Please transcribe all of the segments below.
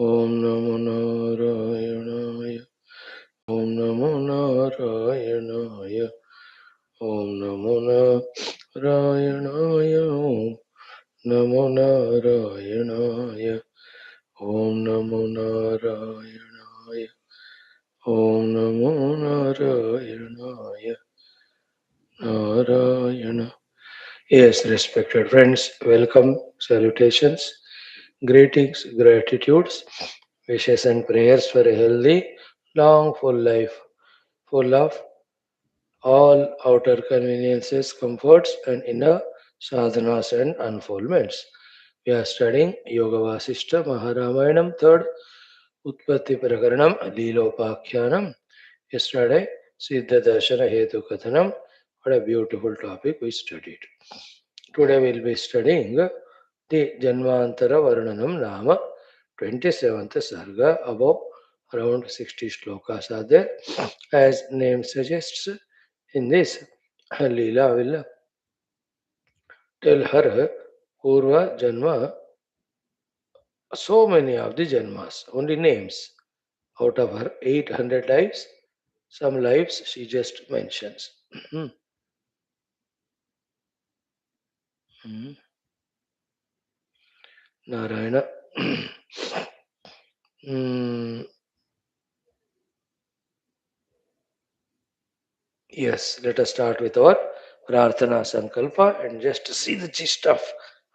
Om Namo Narayanaaya. Om Namo Narayanaaya. Om Namo Narayanaaya. Om Namo Narayanaaya. Om Namo Narayanaaya. Om Namo Narayanaaya. Narayana. Yes, respected friends, welcome, salutations, greetings, gratitudes, wishes and prayers for a healthy, long, full life, full of all outer conveniences, comforts, and inner sadhanas and unfoldments. We are studying Yoga Vaashishtha Ramayanam, third Utpatthi Prakaranam Leelopakhyanam. Yesterday, Siddha Darshana Hetu Kathanam. What a beautiful topic we studied. Today we will be studying the Janmantara Varnanam Nama, 27th Sarga, above around 60 shlokas are there. As name suggests, in this, Leela will tell her Purva Janma, so many of the Janmas, only names. Out of her 800 lives, some lives she just mentions. Narayana. Mm, yes, let us start with our Prarthana Sankalpa and just see the gist of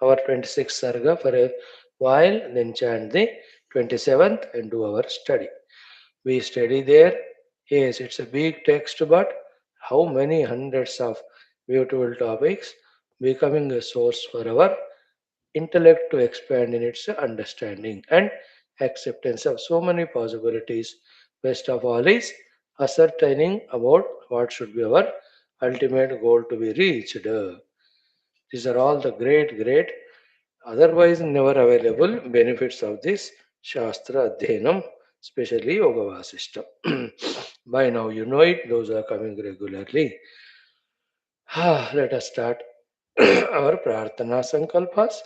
our 26th Sarga for a while, then chant the 27th and do our study. We study there. Yes, it's a big text, but how many hundreds of beautiful topics becoming a source for our intellect to expand in its understanding and acceptance of so many possibilities. Best of all is ascertaining about what should be our ultimate goal to be reached. These are all the great, otherwise never available benefits of this Shastra Adhyanam, especially Yoga Vasishtha. By now you know it, those are coming regularly. Let us start our Prarthana Sankalpas.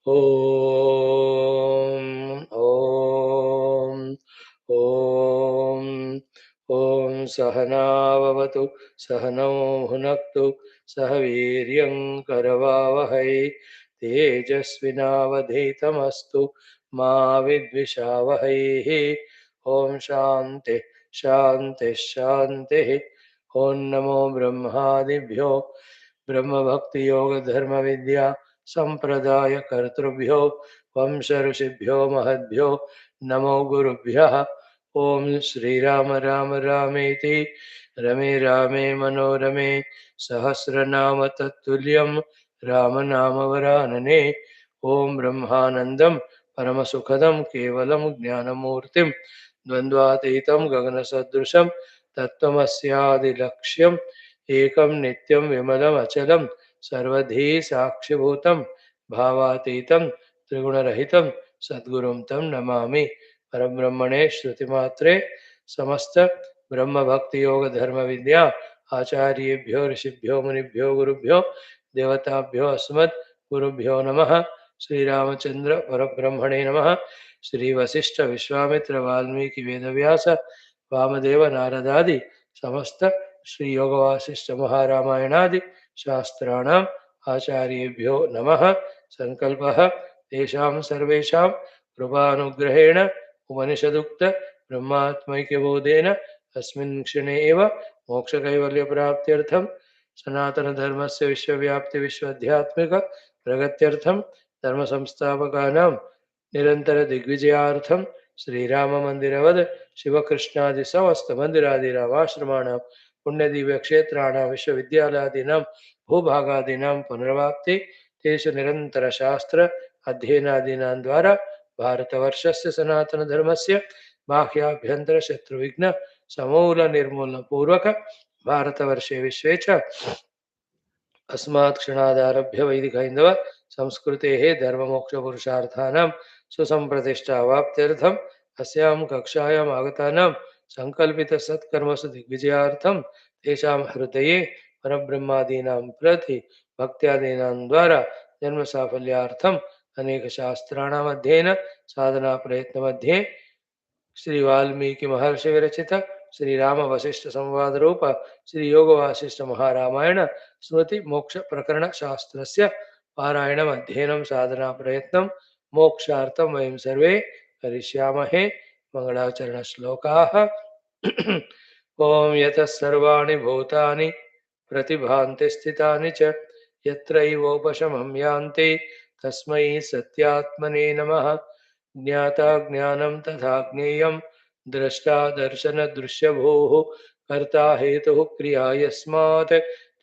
Om, Om, Om, Om Sahanavavatu, Sahanau Hunaktu, Sahaviryam Karavavahai, Tejasvinavadhetamastu, Ma Vidvishavahai. Om Shanti, Shanti, Shanti. Om Namo Brahmadibhyo ब्रह्म भक्ति योग धर्म विद्या संप्रदाय कर्तृभ्यो वंश ऋषिभ्यो महद्भ्यो नमो गुरुभ्यः. ओम श्री राम राम रामेति रमे रामे मनोरमे सहस्रनाम तत्तुल्यं राम नाम वरानने. ओम ब्रह्मानंदं परम सुखदं केवलं ज्ञानमूर्तिं द्वंद्वातीतं गगनसदृशं तत्त्वमस्यादिलक्ष्यम् एकं नित्यं विमलम् अचलं सर्वधी साक्षिभूतं भावातीतं त्रिगुणरहितं सद्गुरुं तं नमामि. परब्रह्मणे श्रुतिमात्रे समस्त ब्रह्म भक्ति योग धर्म विद्या आचार्येभ्यो ऋषिभ्यो मुनिभ्यो गुरुभ्यो देवताभ्यो अस्मत् गुरुभ्यो नमः. श्री रामचंद्र परब्रह्मणे नमः. श्री वशिष्ठ विश्वामित्र वाल्मीकि वेदव्यास वामदेव नारदादि समस्त श्री योग वासिष्ठ महारामायणादि शास्त्राणाम् आचार्येभ्यो नमः. संकल्पः तेषां सर्वेषां कृपानुग्रहेण उपनिषदुक्त ब्रह्मात्मैक्यबोधेन अस्मिन् क्षणे एव मोक्षकैवल्यप्राप्त्यर्थं सनातनधर्मस्य विश्वव्याप्ति विश्वाध्यात्मिक प्रगत्यर्थं धर्मसंस्थापकानां निरन्तरदिग्विजयार्थं श्रीराममन्दिरवद् शिवकृष्णादि समस्त मन्दिरादिरामाश्रमाणां पुण्यदिव्यक्षेत्राणां विश्वविद्यालयादीनां भूभागादीनां पुनर्वाप्ति तेषु निरन्तरशास्त्र अध्ययनादीनां द्वारा भारतवर्षस्य सनातनधर्मस्य बाह्याभ्यन्तरशत्रुविघ्न समूलनिर्मूलनपूर्वक भारतवर्षे विश्वे च अस्मात् क्षणादारभ्य वैदिकैन्दव संस्कृतेः धर्ममोक्षपुरुषार्थानां सुसम्प्रतिष्ठावाप्त्यर्थम् अस्यां कक्षायाम् आगतानां सङ्कल्पितसत्कर्मसु दिग्विजयार्थं तेषां हृदये परब्रह्मादीनां प्रति भक्त्यादीनां द्वारा जन्मसाफल्यार्थं अनेक शास्त्राणाम अध्ययन साधना प्रयत्न मध्ये श्री वाल्मीकि महर्षि विरचित श्री राम वशिष्ठ संवाद रूप श्री योग वासिष्ठ महारामायण स्मृति मोक्ष प्रकरण शास्त्रस्य पारायणम अध्ययनं साधना प्रयत्नं मोक्षार्थं वयं सर्वे करिष्यामहे। मंगलाचरण श्लोकाः। ओम यतः सर्वाणि भूतानि प्रतिभान्ति स्थितानि च यत्रैवोपशमं यान्ति तस्मै सत्यात्मने नमः। ज्ञाता ज्ञानं तथा ज्ञेयं द्रष्टा दर्शनदृश्यभूः कर्ता हेतुः क्रिया यस्मात्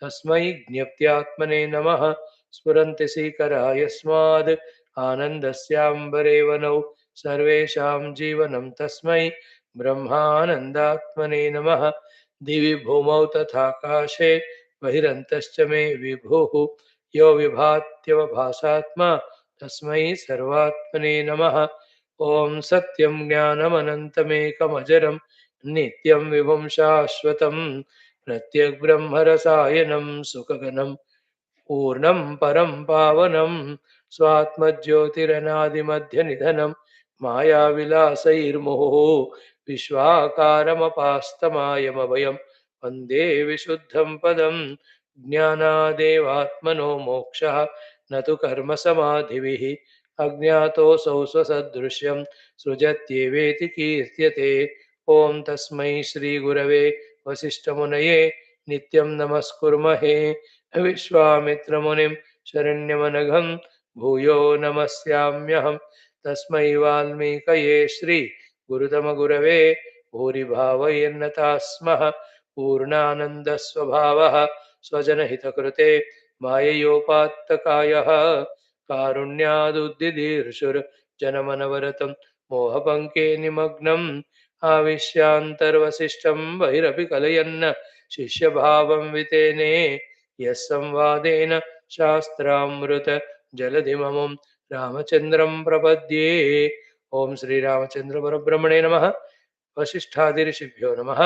तस्मै ज्ञप्त्यात्मने नमः। स्फुरन्ति सीकरा यस्माद् आनन्दस्याम्बरे वनौ सर्वेषां जीवनं तस्मै ब्रह्मानन्दात्मने नमः। दिवि भूमौ तथाकाशे बहिरन्तश्च मे विभुः यो विभात्यवभासात्मा तस्मै सर्वात्मने नमः। ओम सत्यं ज्ञानमनन्तमेकमजरं नित्यं विभुं शाश्वतं प्रत्यग्ब्रह्मरसायनं सुखगनं पूर्णं परं पावनं स्वात्मज्योतिरनादिमध्यनिधनं मायाविलासैर्मुहुः विश्वाकारमपास्तमायमभयं वन्दे विशुद्धं पदं। ज्ञानादेवात्मनो मोक्षः न तु कर्मसमाधिभिः अज्ञातोऽसौ स्वसदृश्यं सृजत्येवेति कीर्त्यते। ॐ तस्मै श्रीगुरवे वसिष्ठमुनये नित्यं नमस्कुर्महे। विश्वामित्रमुनिं शरण्यमनघं भूयो नमस्याम्यहं। तस्मै वाल्मीकये श्री गुरुतमगुरवे भूरिभावयन्नताः स्मः। पूर्णानन्दस्वभावः स्वजनहितकृते माययोपात्तकायः कारुण्यादुद्दिदीर्षुर्जनमनवरतं मोहपङ्के निमग्नम् आविश्यान्तर्वसिष्ठं बहिरपि कलयन्न शिष्यभावं वितेने यः संवादेन शास्त्रामृत जलधिममुं रामचन्द्रं प्रपद्ये। ओम श्री रामचंद्र परब्रह्मणे नमः। वशिष्ठादि ऋषिभ्यो नमः।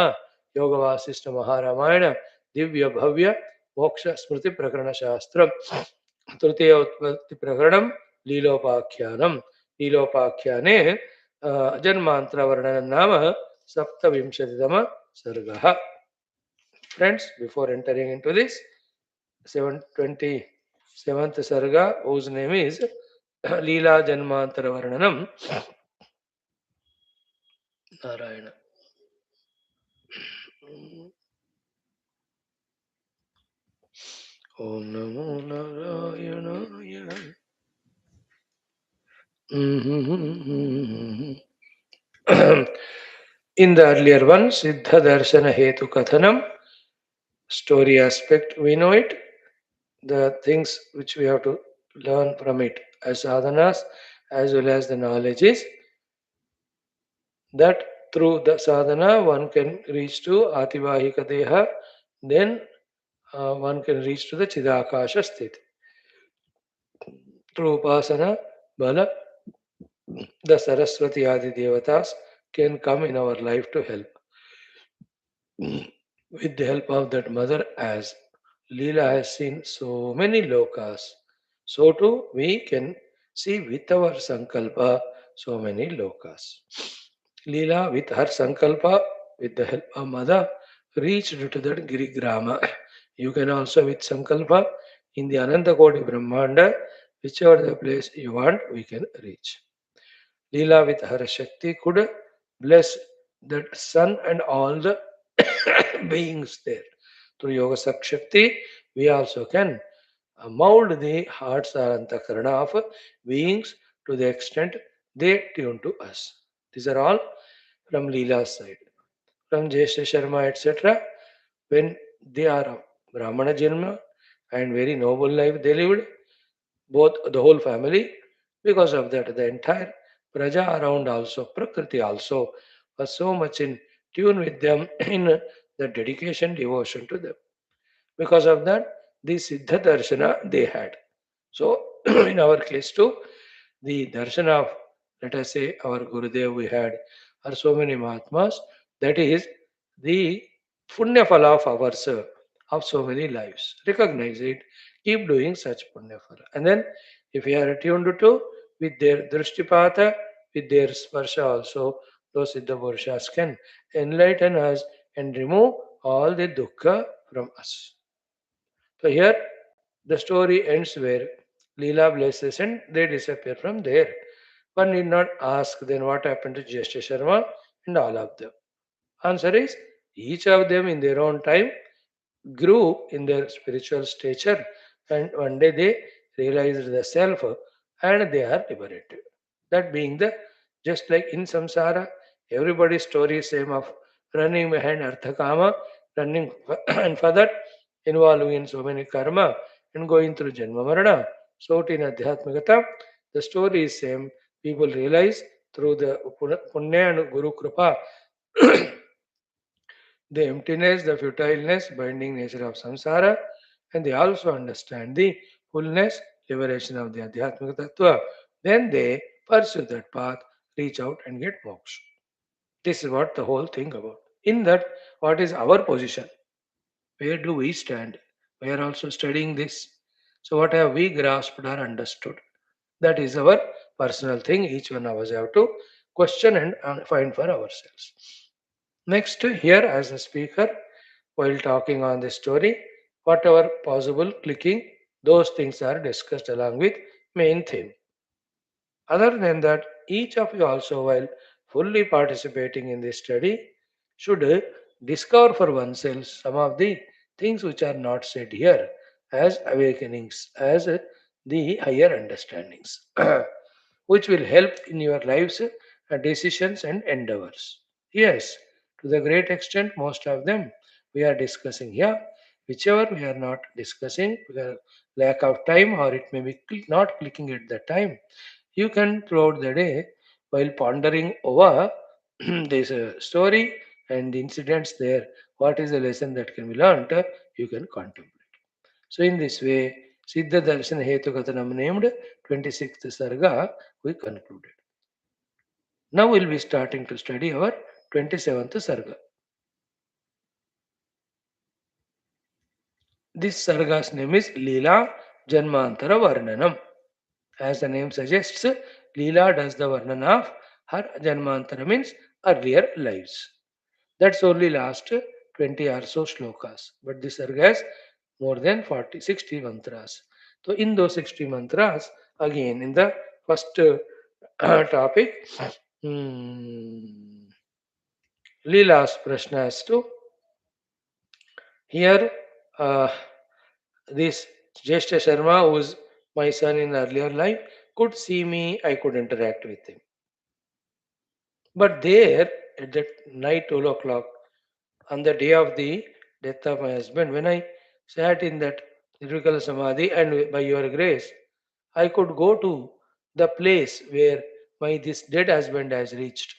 योग वासिष्ठ महारामायण दिव्य भव्य मोक्ष स्मृति प्रकरण शास्त्र तृतीय उत्पत्ति प्रकरणम लीलोपाख्यानम। लीलोपाख्याने जन्मांतर वर्णन नाम सप्तविंशतितम सर्गः। Friends, before entering into this 727th sarga, whose name is Leela Janmantara Varnanam, Narayana. Om Namo Narayana. In the earlier one, Siddha Darshana Hetu Kathanam, story aspect, we know it, the things which we have to learn from it as sadhanas as well as the knowledge is that through the sadhana one can reach to Ativahika Deha, then one can reach to the Chidakasha Sthiti. Through Upasana, Bala, the Saraswati Adi Devatas can come in our life to help. With the help of that mother, as Leela has seen so many lokas, so too we can see with our sankalpa so many lokas. Leela with her sankalpa, with the help of mother, reached to that Girigrama. You can also with sankalpa in the Anantakoti Brahmanda, whichever the place you want, we can reach. Leela with her Shakti could bless that sun and all the beings there. Through Yoga Shakti, we also can mold the hearts or antakarana of beings to the extent they tune to us. These are all from Leela's side. From Jyesha Sharma, etc., when they are of Brahmana Janma and very noble life they lived, both the whole family, because of that, the entire Praja around also, Prakriti also, was so much in tune with them in the dedication, devotion to them. Because of that, the Siddha Darshana they had. So, in our case too, the darshan of, let us say, our Gurudev we had, or so many Mahatmas, that is the punya phala of ours, of so many lives. Recognize it, keep doing such punya phala. And then, if we are attuned to with their Drishtipata, with their Sparsha also, those Siddha Purushas can enlighten us and remove all the dukkha from us. So here the story ends where Leela blesses and they disappear from there. One need not ask then what happened to Jyeshta Sharma and all of them. Answer is each of them in their own time grew in their spiritual stature and one day they realized the self and they are liberated. That being the just like in samsara, everybody's story is same of running behind arthakama, running and further involving in so many karma and going through janma marana. So in adhyatmikata, the story is same. People realize through the punya and guru kripa the emptiness, the futileness, binding nature of samsara, and they also understand the fullness, liberation of the Adhyatmika Tattva. Then they pursue that path, reach out and get moksha. This is what the whole thing about. In that, what is our position? Where do we stand? We are also studying this. So what have we grasped or understood? That is our personal thing. Each one of us have to question and find for ourselves. Next, here as a speaker, while talking on the story, whatever possible clicking, those things are discussed along with main theme. Other than that, each of you also, while fully participating in this study, should discover for oneself some of the things which are not said here as awakenings, as the higher understandings, which will help in your lives, decisions, and endeavors. Yes, to the great extent, most of them we are discussing here. Whichever we are not discussing, because lack of time or it may be not clicking at the time, you can throughout the day while pondering over this story and the incidents there, what is the lesson that can be learnt, you can contemplate. So, in this way, Siddha Darshan Hetu Kathanam named 26th Sarga, we concluded. Now we'll be starting to study our 27th Sarga. This Sarga's name is Leela Janmantara Varnanam. As the name suggests, Leela does the Varnana of her Janmantara means earlier lives. That's only last 20 or so shlokas. But this Sarga has more than 40, 60 mantras. So in those 60 mantras, again in the first topic, hmm, Leela's Prashna as to here uh, this Jeshta Sharma, who is my son in earlier life, could see me, I could interact with him. But there, at that night, 12 o'clock, on the day of the death of my husband, when I sat in that Nirvikala Samadhi, and by your grace, I could go to the place where my this dead husband has reached.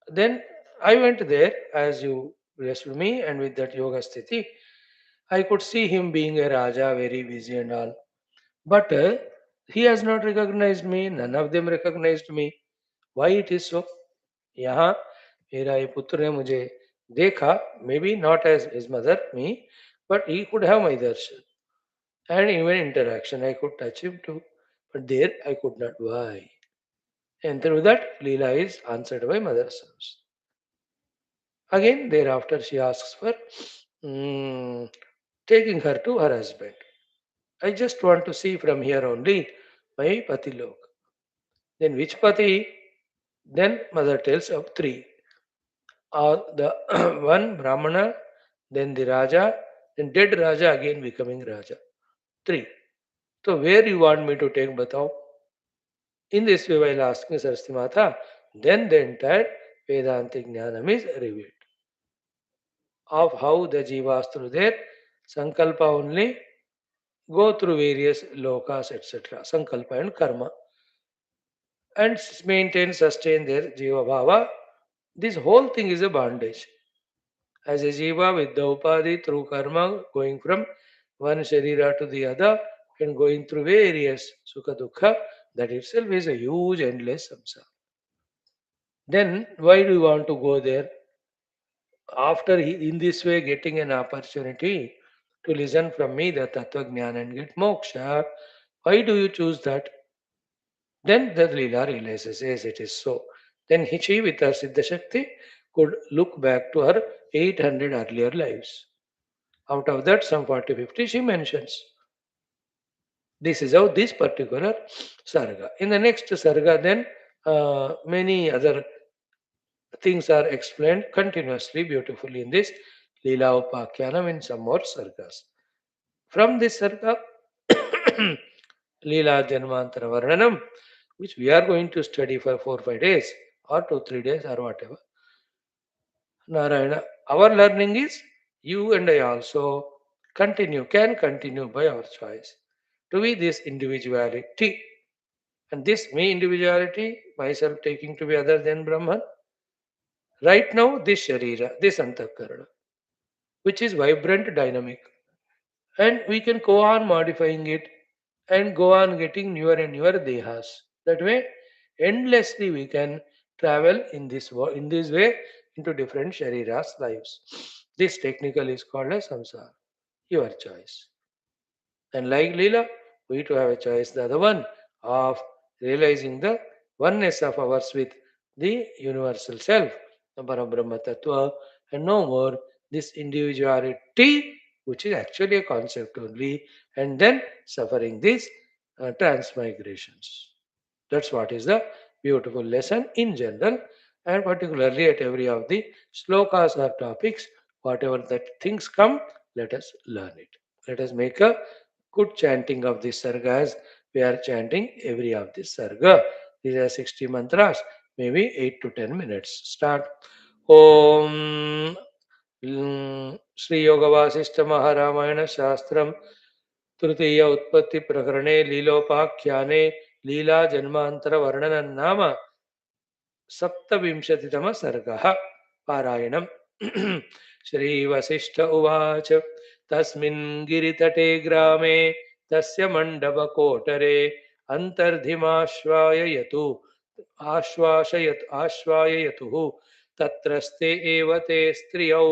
Then I went there as you blessed me, and with that yoga sthiti, I could see him being a Raja, very busy and all. But he has not recognized me, none of them recognized me. Why it is so? यहाँ मेरा ये पुत्र ने मुझे देखा, maybe not as his mother me, but he could have my darshan and even interaction. I could touch him too, but there I could not. Why? And through that, Leela is answered by Mother Serves. Again, thereafter, she asks for mm, taking her to her husband. I just want to see from here only my Pati Lok. Then which Pati? Then Mother tells of three. The one Brahmana, then the Raja, then dead Raja again becoming Raja. Three. So where you want me to take Batao? In this way, while asking Saraswati Mata, then the entire Vedantic Jnanam is revealed of how the jivas through their sankalpa only go through various lokas, etc. Sankalpa and karma and maintain, sustain their jiva bhava. This whole thing is a bondage. As a jiva with the upadhi through karma, going from one sharira to the other and going through various sukha dukkha, that itself is a huge endless samsara. Then why do you want to go there? After in this way getting an opportunity to listen from me the Tattva Jnana and get moksha, why do you choose that? Then the Leela realizes, yes, it is so. Then Hichi with her Siddha Shakti could look back to her 800 earlier lives. Out of that, some 40 50 she mentions. This is how this particular Sarga. In the next Sarga, then many other things are explained continuously, beautifully in this Leelopakhyanam in some more Sargas. From this Sarga, Leela Janmantara Varnanam, which we are going to study for 4 5 days or 2 3 days or whatever. Narayana, our learning is you and I also can continue by our choice to be this individuality. And this me individuality, myself taking to be other than Brahman, right now this Sharira, this Antakarana, which is vibrant, dynamic. And we can go on modifying it and go on getting newer and newer dehas. That way, endlessly we can travel in this way into different Shariras lives. This technical is called as samsara, your choice. And like Leela, we too have a choice, the other one, of realizing the oneness of ours with the universal self, the Parabrahma Tattva, and no more this individuality, which is actually a concept only, and then suffering these transmigrations. That's what is the beautiful lesson in general, and particularly at every of the slokas or topics, whatever that things come, let us learn it. Let us make a good chanting of this sarga as we are chanting every of this sarga. These are 60 mantras, maybe 8 to 10 minutes. Start. Om Sri Yoga Vasishtha Maha Ramayana Shastram तृतीय उत्पत्ति प्रकरणे लीलोपाख्याने लीला जन्मांतर वर्णन नाम सप्तविंशतितम सर्गः पारायणम् श्रीवसिष्ठ उवाच तस्मिन् गिरितटे ग्रामे तस्य मण्डपकोटरे अन्तर्धिमाश्वाययतु आश्वाययतुः तत्रस्ते एव ते स्त्रियौ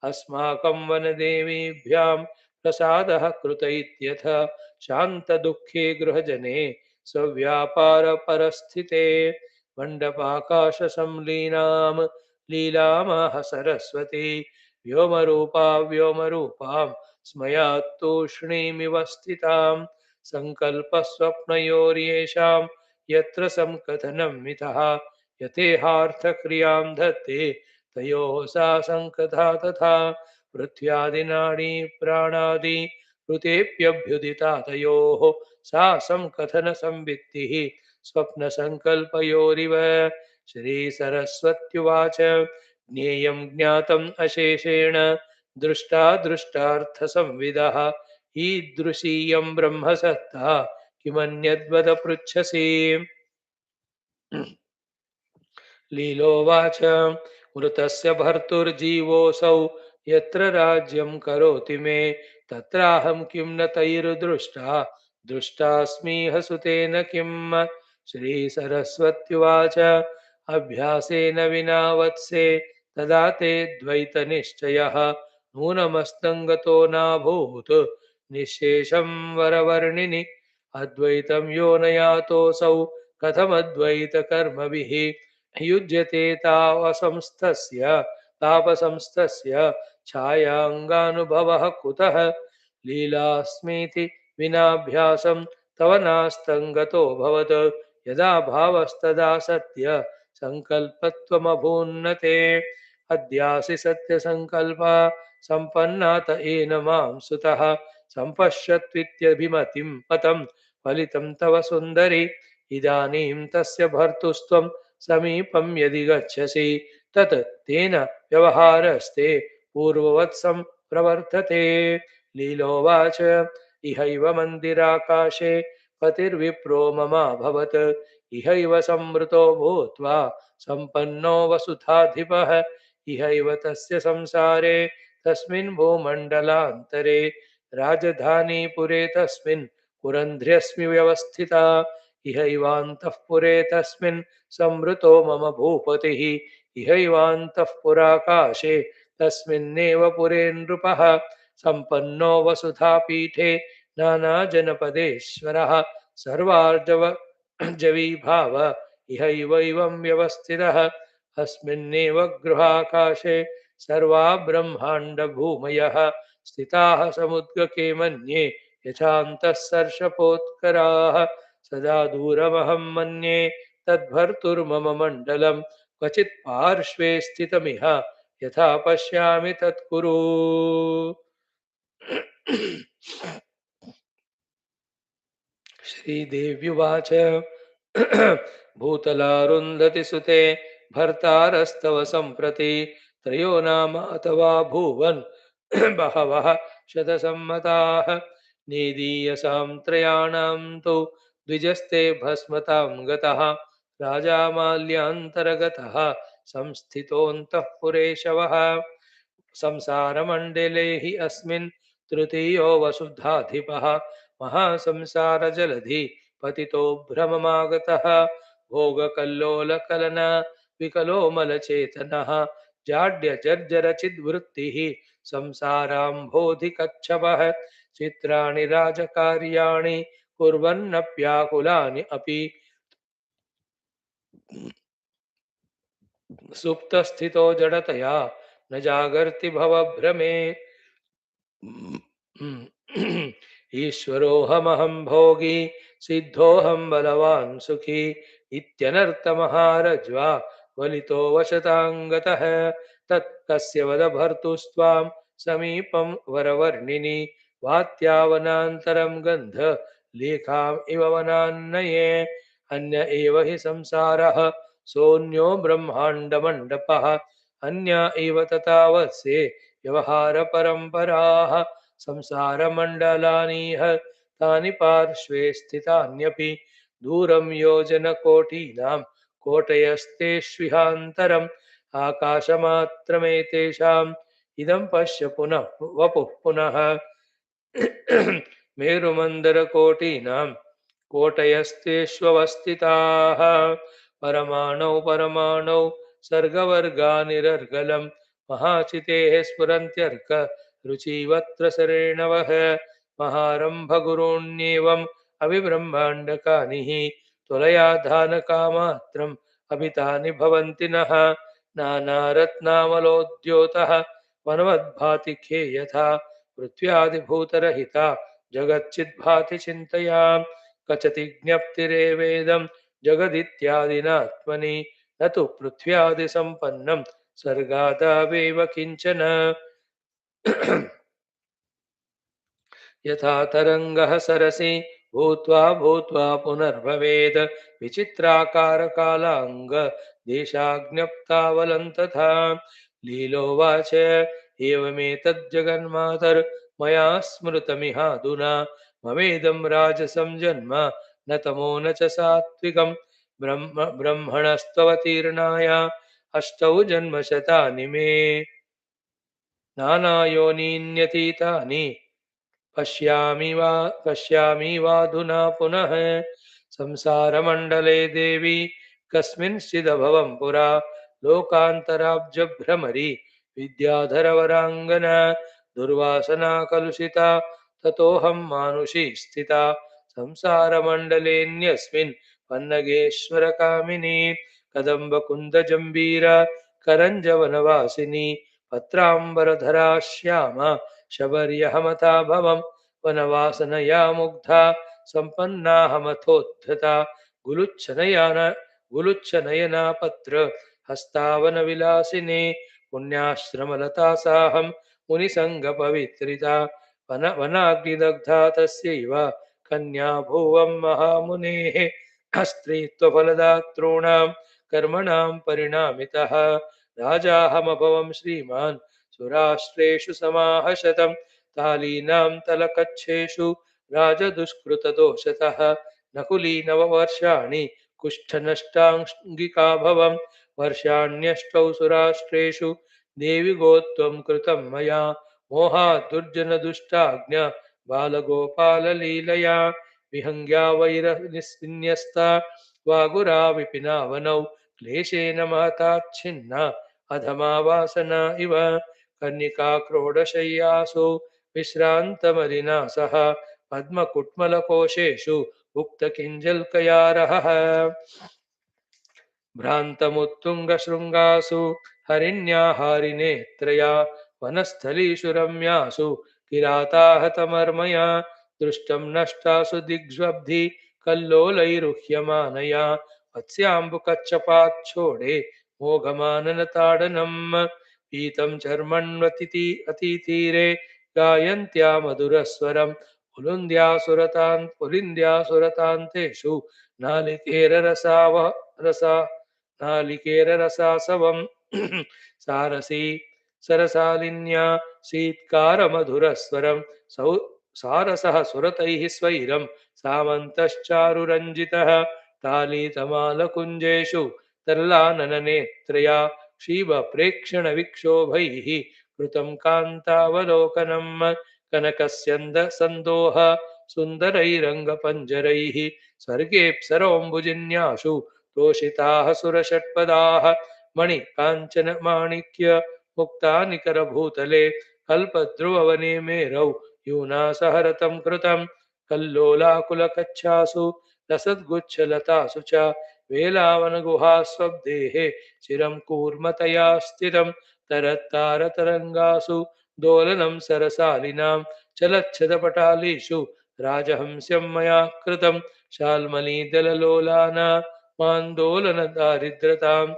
अस्माकं वनदेवीभ्यां प्रसादः कृत इत्यथ शान्तदुःखे गृहजने स्वव्यापारपरस्थिते मण्डपाकाशसंलीनां लीलामः सरस्वती व्योमरूपा व्योमरूपां स्मया तूष्णीमिव स्थितां सङ्कल्पस्वप्नयोर्येषां यत्र संकथनं मिथः यथेहार्थक्रियां धत्ते तयोः सा सङ्कथा तथा पृथ्व्यादिनाडी प्राणादि ऋतेभ्यभ्युदिता तयोः सा संकथनसंवित्तिः स्वप्नसङ्कल्पयोरिव श्रीसरस्वत्युवाच ज्ञेयं ज्ञातम् अशेषेण दृष्टा दृष्टार्थसंविदः ईदृशीयं ब्रह्मसत्ता किमन्यद्वद पृच्छसि लीलोवाच मृतस्य भर्तुर्जीवोऽसौ यत्र राज्यं करोति मे तत्राहं किं न तैर्दृष्टा दृष्टास्मिह सुतेन किम् श्रीसरस्वत्युवाच अभ्यासेन विना वत्से तदा ते द्वैतनिश्चयः नूनमस्तङ्गतो नाभूत् निःशेषं वरवर्णिनि अद्वैतं यो न यातोऽसौ कथमद्वैतकर्मभिः युज्यते तापसंस्तस्य छायाङ्गानुभवः कुतः लीलास्मीति विनाभ्यासं तव नास्तङ्गतो भवत् यदा भावस्तदा सत्य सङ्कल्पत्वमभून्नते अद्यासि सत्यसङ्कल्प सम्पन्नात येन मां सुतः सम्पश्यत्वित्यभिमतिं पतं फलितं तव सुन्दरि इदानीं तस्य भर्तुस्त्वं समीपं यदि गच्छसि तत् तेन व्यवहारस्ते पूर्ववत् प्रवर्तते लीलोवाच इहैव मन्दिराकाशे पतिर्विप्रो ममाभवत् इहैव संवृतो भूत्वा सम्पन्नो वसुधाधिपः इहैव तस्य संसारे तस्मिन् भूमण्डलान्तरे राजधानीपुरे तस्मिन् पुरन्ध्र्यस्मि व्यवस्थिता इहैवान्तःपुरे तस्मिन् संवृतो मम भूपतिः इहैवान्तःपुराकाशे तस्मिन्नेव पुरे नृपः सम्पन्नो वसुधापीठे नानाजनपदेश्वरः सर्वार्जव जवीभाव इहैवैवं व्यवस्थितः अस्मिन्नेव गृहाकाशे सर्वा ब्रह्माण्डभूमयः स्थिताः समुद्गके मन्ये यथान्तः सर्षपोत्कराः सदा दूरमहं मन्ये तद्भर्तुर्मम मण्डलं क्वचित् पार्श्वे स्थितमिह यथा पश्यामि तत्कुरु। श्रीदेव्युवाच भूतलारुन्धति सुते भर्तारस्तव सम्प्रति त्रयो नाम अथवा भूवन् बहवः शतसम्मताः निदीयसां त्रयाणां तु द्विजस्ते भस्मतां गतः राजा माल्यान्तर्गतः संस्थितोऽन्तः पुरेशवः संसारमण्डले हि अस्मिन् तृतीयो वसुधाधिपः महासंसारजलधि पतितो भ्रममागतः भोगकल्लोलकलना विकलोमलचेतनः जाड्यजर्जरचिद्वृत्तिः संसाराम्भोधिकच्छपः चित्राणि राजकार्याणि कुर्वन्नप्याकुलानि अपि सुप्तस्थितो जडतया न जागर्ति भवभ्रमे ईश्वरोऽहमहं भोगी सिद्धोऽहं बलवान् सुखी इत्यनर्थमहारज्वा वलितो वशताङ्गतः तत्कस्य वद भर्तुस्त्वां समीपं वरवर्णिनि वात्यावनान्तरं गन्ध लेखाम् इव वनान्नये अन्य एव हि संसारः सोऽन्यो ब्रह्माण्डमण्डपः अन्या एव तथा वत्से व्यवहारपरम्पराः संसारमण्डलानीह तानि पार्श्वे स्थितान्यपि दूरं योजनकोटीनां कोटयस्तेष्विहान्तरम् आकाशमात्रमेतेषाम् इदं पश्य पुनः वपुः पुनः मेरुमन्दरकोटीनां कोटयस्तेष्वस्थिताः परमाणौ परमाणौ सर्गवर्गानिरर्गलं महाचितेः स्फुरन्त्यर्क रुचिवत्र सरेणवः महारम्भगुरूण्येवम् अभिब्रह्माण्डकानि हि त्वलयाधानकामात्रम् अभितानि भवन्ति नः नानारत्नामलोद्योतः वनवद्भाति खे यथा पृथ्व्यादिभूतरहिता जगच्चिद्भाति चिन्तयाम् कचति ज्ञप्तिरेवेदं जगदित्यादिनात्मनि न तु पृथ्व्यादिसम्पन्नं सर्गादावेव किञ्चन यथा तरङ्गः सरसि भूत्वा भूत्वा पुनर्भवेत् विचित्राकारकालाङ्ग देशाज्ञप्तावलं तथा लीलोवाच एवमेतज्जगन्मातर्मया स्मृतमिहाधुना ममेदं राजसं जन्म न तमो न च सात्विकं ब्रह्मणस्त्वतीर्णाय अष्टौ जन्मशतानि मे नानायोनीन्यतीतानि पश्यामि वाधुना पुनः संसारमण्डले देवी कस्मिंश्चिदभवं पुरा लोकान्तराब्जभ्रमरि विद्याधरवराङ्गना दुर्वासना कलुषिता ततोऽहं मानुषी स्थिता संसारमण्डलेऽन्यस्मिन् पन्नगेश्वरकामिनी कदम्बकुन्दजम्बीर करञ्जवनवासिनी पत्राम्बरधरा श्यामा शबर्यहमता भवं वनवासनया मुग्धा सम्पन्नाहमथोद्धता गुलुच्छनयना पत्र हस्तावनविलासिने पुण्याश्रमलता साहं मुनिसङ्गपवित्रिता वनाग्निदग्धा तस्यैव कन्या भुवं महामुनेः स्त्रीत्वफलदातॄणां कर्मणां परिणामितः राजाहमभवं श्रीमान् सुराष्ट्रेषु समाहशतं तालीनां तलकच्छेषु राजदुष्कृतदोषतः नकुलीनववर्षाणि कुष्ठनष्टाङ्गिकाभवं वर्षाण्यष्टौ सुराष्ट्रेषु देवि गोत्वं कृतं मया मोहादुर्जनदुष्टाज्ञ बालगोपाललीलया विहङ्ग्या वैरनिस्विन्यस्ता वागुरा विपिनावनौ क्लेशेन महताच्छिन्ना अधमा वासना इव कन्निकाक्रोडशय्यासु विश्रान्तमदिना सह पद्मकुट्मलकोशेषु उक्तकिञ्जल्कयारहः भ्रान्तमुत्तुङ्गशृङ्गासु हरिण्याहारिनेत्रया वनस्थलीषु रम्यासु किराताहतमर्मया दृष्टं नष्टासु दिग्ध्वब्धि कल्लोलैरुह्यमानया वत्स्याम्बुकच्छपाच्छोडे मोघमाननताडनम् पीतं चर्मण्वतिथि अतितीरे गायन्त्या मधुरस्वरम् पुलिन्द्यासुरतान्तेषु नालिकेररसाव रसा नालिकेररसासवम् सारसी सरसालिन्या शीत्कारमधुरस्वरं सौ सारसः सुरतैः स्वैरं सामन्तश्चारुरञ्जितः तालीतमालकुञ्जेषु तल्लानननेत्रया क्षीबप्रेक्षणविक्षोभैः कृतं कान्तावलोकनं कनकस्यन्दसन्दोह सुन्दरैरङ्गपञ्जरैः स्वर्गेऽप्सरोऽम्बुजिन्यासु तोषिताः सुरषट्पदाः मणिकाञ्चनमाणिक्य मुक्तानिकरभूतले कल्पद्रुववने मेरौ यूनासहरतं कृतं कल्लोलाकुलकच्छासु लसद्गुच्छलतासु च वेलावनगुहास्वब्देः चिरं कूर्मतया स्थितं तरत्तारतरङ्गासु दोलनं सरसालिनां चलच्छदपटालीषु राजहंस्यं मया कृतं शाल्मलीदललोलाना मान्दोलनदारिद्रताम्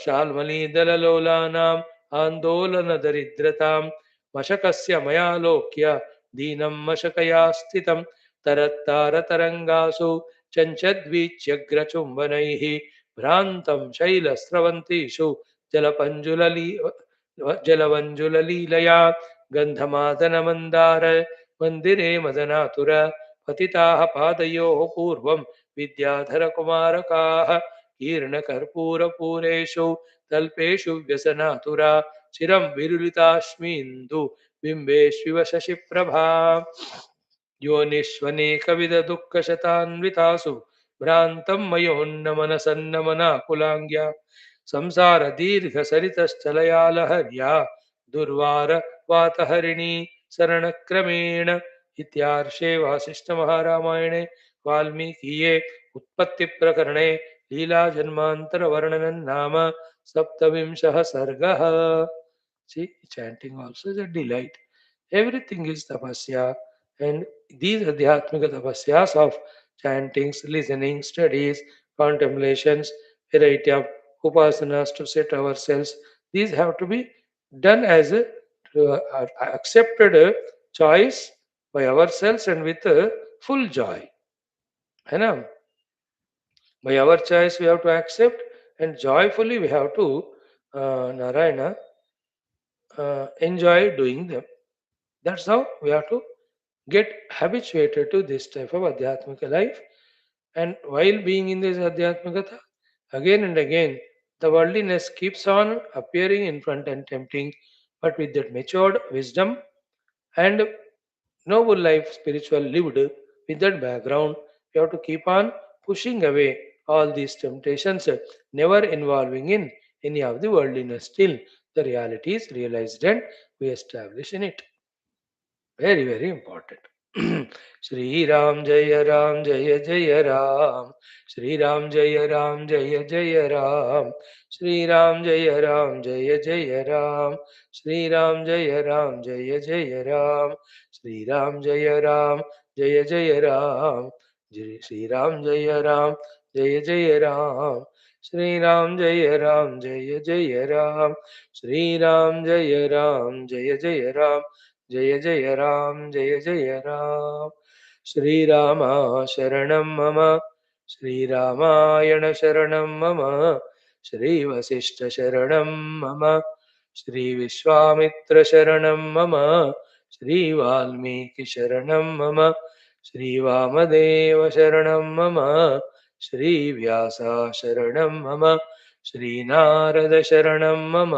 शाल्मलीदललोलानाम् आन्दोलनदरिद्रताम् मशकस्य मया लोक्य दीनं मशकया स्थितं तरत्तारतरङ्गासु चञ्चद्वीच्यग्रचुम्बनैः भ्रान्तं शैलस्रवन्तीषु जलपञ्जुलली जलवञ्जुललीलया गन्धमादनमन्दार मन्दिरे मदनातुर पतिताः पादयोः पूर्वं विद्याधरकुमारकाः कीर्णकर्पूरपूरेषु तल्पेषु व्यसनातुरा चिरं विरुलिताश्मीन्दु बिम्बेष्विव शशिप्रभा योनिष्वनेकविधदुःखशतान्वितासु भ्रान्तं मयोन्नमनसन्नमनाकुलाङ्ग्या संसारदीर्घसरितश्चलयालहर्या दुर्वारवातहरिणी शरणक्रमेण इत्यार्षे वासिष्ठमहारामायणे वाल्मीकिये उत्पत्तिप्रकरणे लीलाजन्मान्तरवर्णनं नाम सप्तविंशः सर्गः. See, chanting also is a delight. Everything is tapasya, and these adhyatmika tapasyas of chantings, listening, studies, contemplations, variety of upasanas to set ourselves, these have to be done as a accepted choice by ourselves and with full joy. है ना? By our choice we have to accept, and joyfully we have to Narayana enjoy doing them. That's how we have to get habituated to this type of Adhyatmika life. And while being in this Adhyatmikata, again and again, the worldliness keeps on appearing in front and tempting, but with that matured wisdom and noble life, spiritual lived with that background, we have to keep on pushing away all these temptations, never involving in any of the worldliness. Still, the reality is realized and we establish in it. Very, very important. Shri Ram Jaya Ram Jaya Jaya Ram. Shri Ram Jaya Ram Jaya Jaya Ram. Shri Ram Jaya Ram Jaya Jaya Ram. Shri Ram Jaya Ram Jaya Jaya Ram. Shri Ram Jaya Ram Jaya Jaya Ram. Shri Ram Jaya Ram Jaya Jaya Ram. Shri Ram Jaya Ram Jaya Jaya Ram. Shri Ram Jaya Ram Jaya Jaya Ram. जय जय राम जय जय राम. श्रीराम शरणं मम. श्रीरामायण शरणं मम. श्रीवसिष्ठ शरणं मम. श्रीविश्वामित्र शरणं मम. श्रीवाल्मीकि शरणं मम. श्रीवामदेव शरणं मम. श्रीव्यास शरणं मम. श्रीनारद शरणं मम.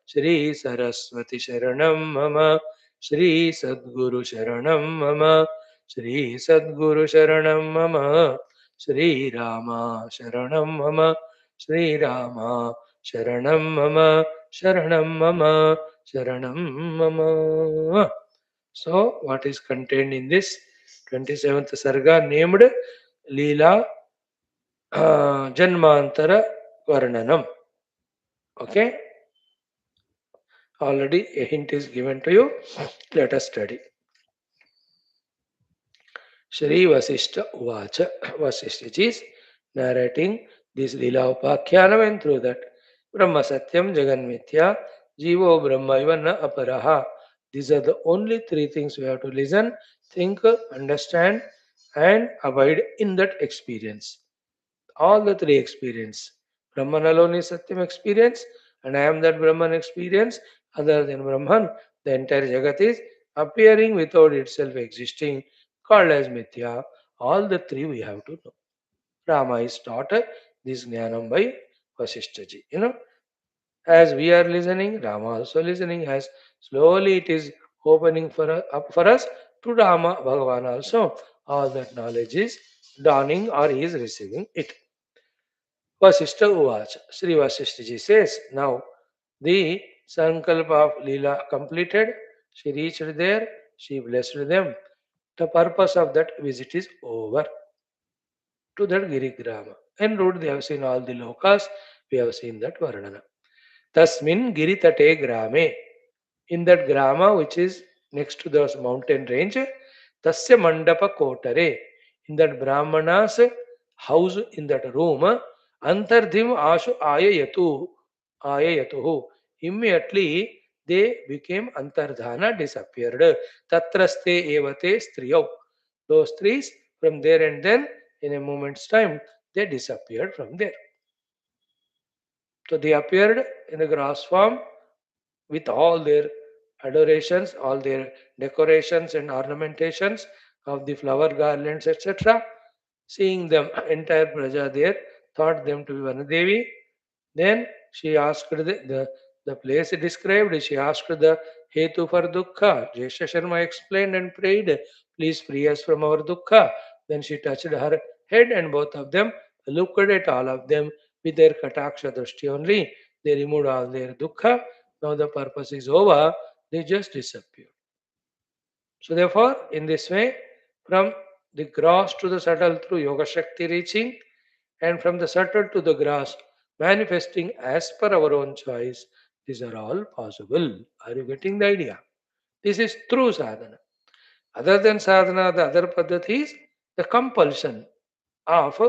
श्रीसरस्वती शरणं मम. श्री सद्गुरु शरणं मम. श्री सद्गुरु शरणं मम. श्रीराम शरणं मम. श्रीराम शरणं मम. शरणं मम. शरणं मम. So, what is contained in this 27th Sarga named Leela Janmantara Varnanam. Okay, already a hint is given to you. Let us study. Shri Vaashishtha Uvacha. Vaashishtha is narrating this Leelopakhyanam, and through that Brahma Satyam Jagan Mithya Jivo Brahma Ivana Aparaha. These are the only three things we have to listen, think, understand, and abide in that experience. All the three experience. Brahman alone is Satyam experience, and I am that Brahman experience. Other than Brahman, the entire Jagat is appearing without itself existing, called as Mithya. All the three we have to know. Rama is taught this Jnanam by Vasishthaji. As we are listening, Rama also listening. As slowly it is opening up for us to Rama, Bhagavan also. All that knowledge is dawning or he is receiving it. Vasishtha Uvacha. Sri Vasishthaji says, now the Sankalpa of Leela completed. She reached there. She blessed them. The purpose of that visit is over to that Girigrama. En route, they have seen all the lokas. We have seen that Varnana. Tasmin Giritate Grame. In that grama, which is next to the mountain range, Tasya Mandapa Kotare. In that Brahmana's house, in that room, Antardhim Ashu Ayayatuhu. Immediately they became Antardhana, disappeared. Tatraste Evate Striyau. Those trees, from there and then, in a moment's time, they disappeared from there. So they appeared in the grass form with all their adorations, all their decorations and ornamentations of the flower garlands, etc. Seeing them, entire Praja there thought them to be Vanadevi. Then she asked the place described, she asked the Hetu for Dukkha. Jesha Sharma explained and prayed, please free us from our Dukkha. Then she touched her head and both of them looked at all of them with their Kataksha Drashti only. They removed all their Dukkha. Now the purpose is over. They just disappeared. So therefore, in this way, from the gross to the subtle through Yoga Shakti reaching, and from the subtle to the gross manifesting as per our own choice, these are all possible. Are you getting the idea? This is through sadhana. Other than sadhana, the other paddhati is the compulsion of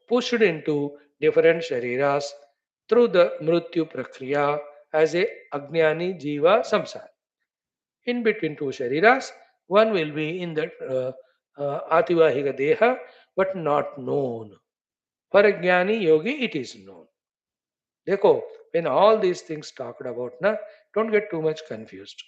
pushed into different shariras through the mrityu prakriya as a ajnani jiva samsara. In between two shariras, one will be in that ativahika deha, but not known. For a jnani yogi, it is known. Dekho, when all these things talked about, don't get too much confused.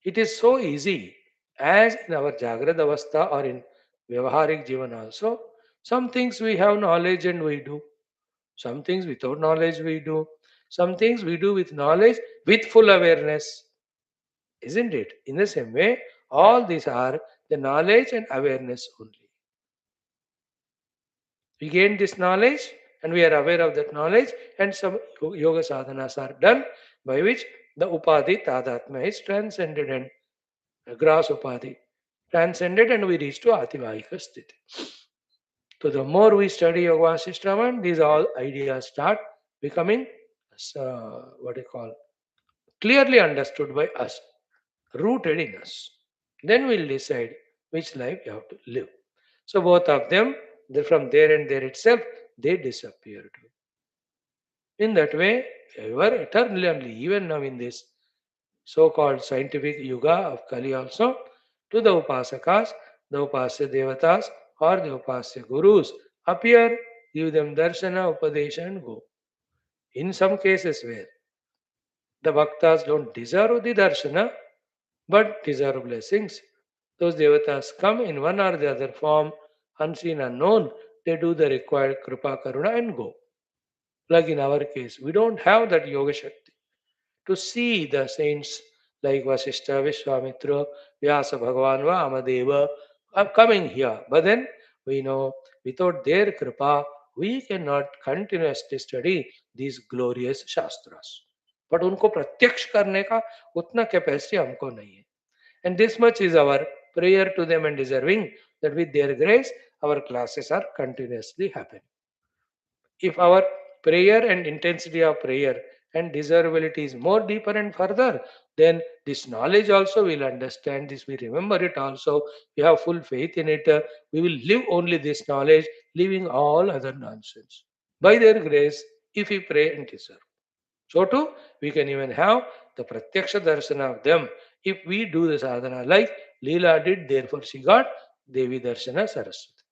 It is so easy, as in our Jagrad Avastha or in Vyavaharik Jivan also, some things we have knowledge and we do. Some things without knowledge we do. Some things we do with knowledge, with full awareness. Isn't it? In the same way, all these are the knowledge and awareness only. We gain this knowledge and we are aware of that knowledge, and some yoga sadhanas are done by which the upadhi tadatma is transcended and gross upadhi transcended, and we reach to ativahika sthiti. So the more we study Yoga Vasishtham, these all ideas start becoming what you call clearly understood by us, rooted in us. Then we'll decide which life you have to live. So both of them, from there and there itself, they disappeared. In that way, ever eternally, even now in this so-called scientific yuga of Kali also, to the Upasakas, the Upasya Devatas or the Upasya Gurus appear, give them darshana, upadesha and go. In some cases where the bhaktas don't deserve the darshana but deserve blessings, those devatas come in one or the other form, unseen, unknown, they do the required kripa karuna and go. Like in our case, we don't have that yoga shakti to see the saints like Vasishtha, Vishwamitra, Vyasa Bhagavan, Amadeva are coming here. But then we know without their kripa, we cannot continuously study these glorious shastras. But उनको प्रत्यक्ष करने का उतना capacity हमको नहीं है. And this much is our prayer to them and deserving. that with their grace, our classes are continuously happening. If our prayer and intensity of prayer and desirability is more deeper and further, then this knowledge also will understand this, we remember it also, we have full faith in it, we will live only this knowledge, leaving all other nonsense. By their grace, if we pray and deserve. So too, we can even have the pratyaksha darshana of them if we do the sadhana like Leela did, therefore she got Devi Darshana Saraswati.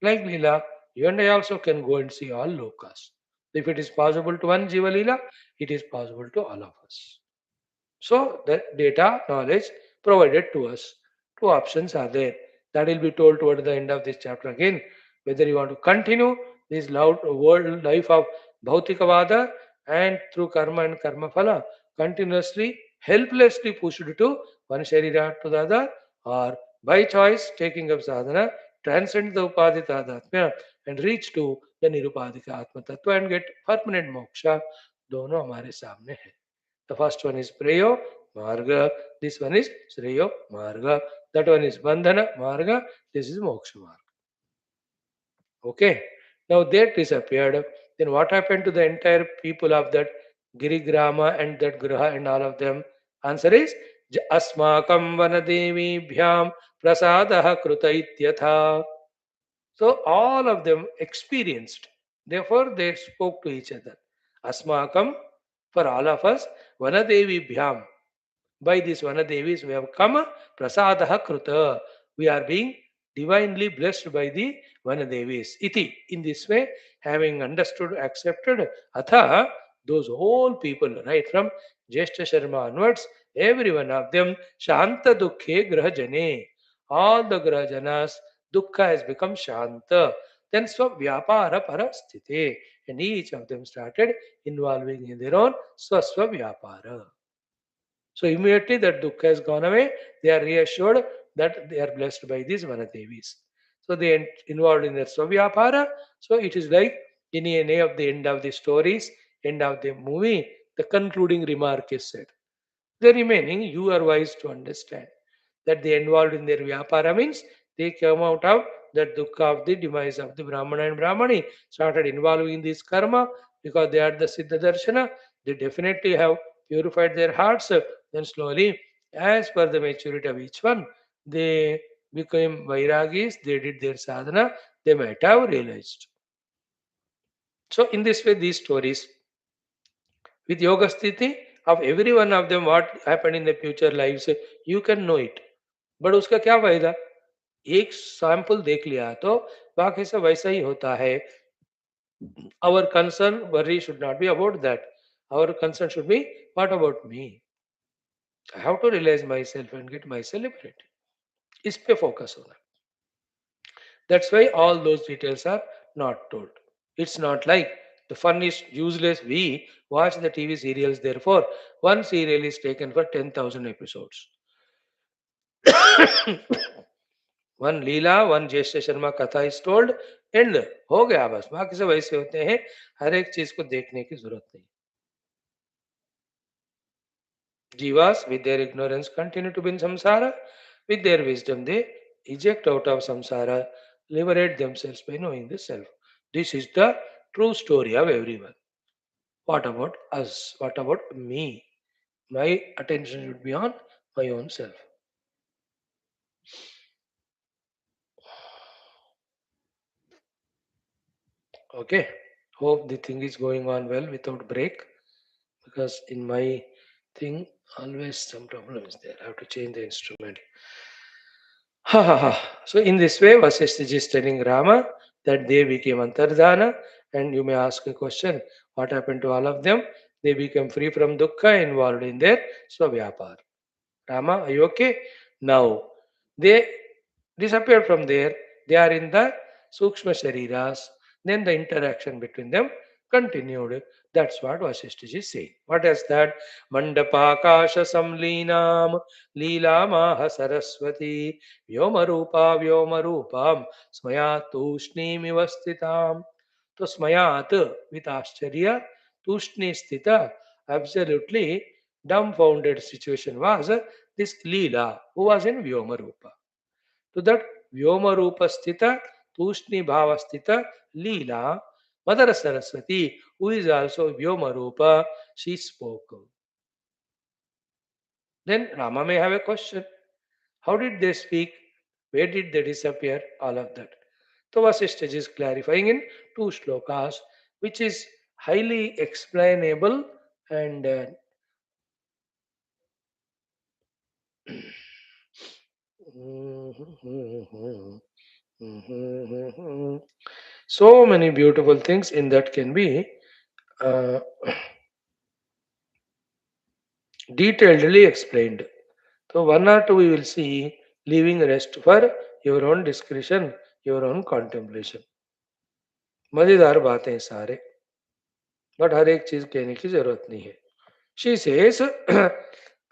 Like Leela, you and I also can go and see all lokas. If it is possible to one Jiva Leela, it is possible to all of us. So the data knowledge provided to us. Two options are there. That will be told toward the end of this chapter again. Whether you want to continue this loud world life of Bhautikavada and through karma and karma phala, continuously, helplessly pushed to one sharira to the other, or by choice taking up sadhana, transcend the upadita adhatmya and reach to the nirupadika atma tattva and get permanent moksha. दोनों हमारे सामने है. The first one is Preyo Marga. This one is Sreyo Marga. That one is Bandhana Marga. This is Moksha Marga. Okay. Now that disappeared. Then what happened to the entire people of that Girigrama and that Graha and all of them? Answer is Asmakam Vanadevi Bhyam Prasadaha Kruta Ityatha. So all of them experienced. Therefore they spoke to each other. Asmakam, for all of us, Vanadevi Bhyam. By these Vanadevis, we have come prasadaha kruta. We are being divinely blessed by the Vanadevis. Iti. In this way, having understood, accepted, atha, those whole people, right from Jeshta Sharma onwards, every one of them, Shanta Dukhe Grahajane. All the Grahajanas, Dukkha has become Shanta. Then Swavyapara Parasthite. And each of them started involving in their own Swaswavyapara. So immediately that dukkha has gone away, they are reassured that they are blessed by these Vanadevis. So they involved in their Swavyapara. So it is like in any of the end of the stories, end of the movie, the concluding remark is said. The remaining you are wise to understand that they involved in their Vyapara means they come out of that dukkha of the demise of the Brahmana and Brahmani, started involving in this karma because they are the Siddha Darshana. They definitely have purified their hearts. Then slowly, as per the maturity of each one, they became Vairagis, they did their sadhana, they might have realized. So, in this way, these stories with yoga sthiti of every one of them, what happened in the future lives, you can know it. But उसका क्या फायदा? एक sample देख लिया तो बाकी सब वैसा ही होता है. Our concern, worry should not be about that. Our concern should be, what about me? I have to realize myself and get myself liberated. इस पे focus होना. That's why all those details are not told. It's not like the fun is useless. We watch the TV serials, therefore, one serial is taken for 10,000 episodes. One Leela one ज्येष्ठ शर्मा कथा is told and हो गया बस. बाकी सब ऐसे होते हैं, हर एक चीज को देखने की जरूरत नहीं. Jivas with their ignorance continue to be in samsara. With their wisdom they eject out of samsara, liberate themselves by knowing the self. This is the true story of everyone. What about us? What about me? My attention should be on my own self. Okay. Hope the thing is going on well without break. Because in my thing, always some problem is there. I have to change the instrument. Ha ha ha. So in this way, Vasishtha is telling Rama that they became Antardhana, and you may ask a question, what happened to all of them? They became free from dukkha, involved in their Swavyapar. Rama, are you okay? Now, they disappear from there. They are in the Sukshma Shariras. Then the interaction between them continued. That's what Vasishtha is saying. What is that? Mandapakasha samleenam leela maha saraswati vyomarupa vyomarupam smayat tushnim ivastitam. So smayat with Ashcharya, tushni sthita, absolutely dumbfounded situation was this Leela who was in Vyoma Rupa. So that Vyomarupasthita Tushni Bhavasthita Leela, Mother Saraswati, who is also Vyomarupa, she spoke. Then Rama may have a question. How did they speak? Where did they disappear? All of that. So Vasishtha is clarifying in two shlokas, which is highly explainable and so many beautiful things in that can be uh, detailedly explained. So one or two we will see, leaving rest for your own discretion, your own contemplation. मजेदार बातें सारे, but हर एक चीज कहने की जरूरत नहीं है. शी सेज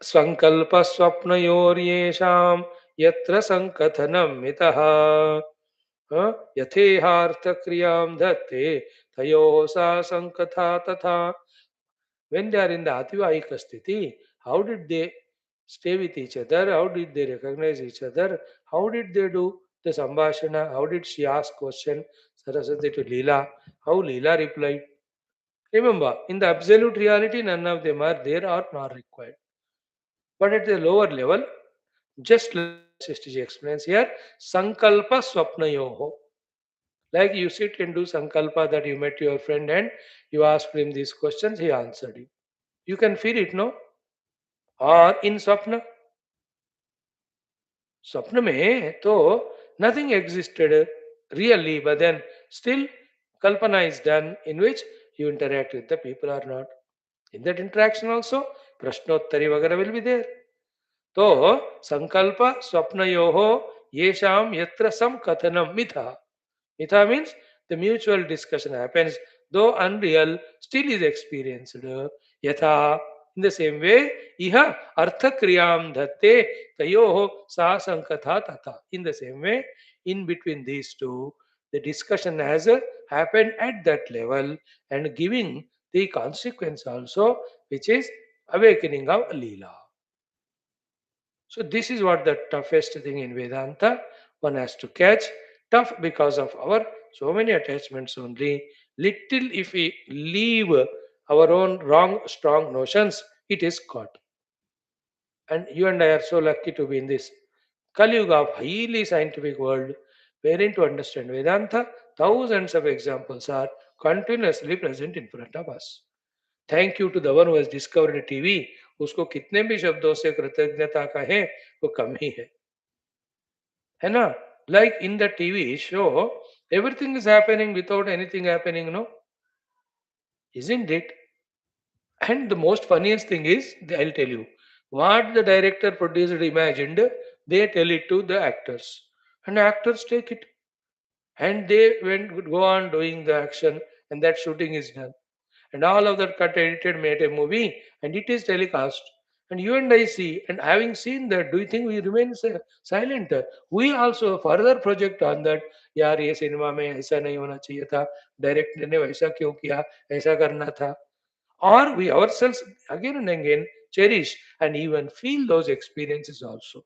संकल्प स्वप्नयोर्येषां यत्र संकथनं मितः यथेहार्थ क्रियां धत्ते तयोः सा संकथा तथा. When they are in the ativahika sthiti, how did they stay with each other? How did they recognize each other? How did they do the sambhashana? How did she ask question Saraswati to Leela? How Leela replied? Remember, in the absolute reality, none of them are there or not required. But at the lower level, just like Vasishtha explains here, Sankalpa Swapnayoho. Like you sit and do Sankalpa that you met your friend and you asked him these questions, he answered you. You can feel it, no? Or in Swapna. Swapna में तो nothing existed really, but then still Kalpana is done in which you interact with the people or not. In that interaction also, Prashnottari Vagara will be there. तो संकल्प स्वप्नयोः येषां यत्र संकथनं मिथा. Mitha means the mutual discussion happens, though unreal, still is experienced. Yatha, in the same way, iha artha kriyam dhatte tayoho sa sankatha tata. In the same way, in between these two, the discussion has happened at that level and giving the consequence also, which is awakening of Leela. So this is what the toughest thing in Vedanta one has to catch. Tough because of our so many attachments only. Little if we leave our own wrong, strong notions, it is caught. And you and I are so lucky to be in this Kali Yuga of highly scientific world, wherein to understand Vedanta, thousands of examples are continuously present in front of us. Thank you to the one who has discovered TV. उसको कितने भी शब्दों से कृतज्ञता का है वो कम ही है ना. Like in the TV show everything is happening without anything happening, no? Isn't it? And the most funniest thing is, I'll tell you, what the director, producer imagined, they tell it to the actors. And actors take it. And they go on doing the action, and that shooting is done. And all of that cut edited made a movie and it is telecast. And you and I see, and having seen that, do you think we remain silent? We also further project on that. यार ये cinema में ऐसा नहीं होना चाहिए था, director ने वैसा क्यों किया, ऐसा करना था. Or we ourselves again and again cherish and even feel those experiences also.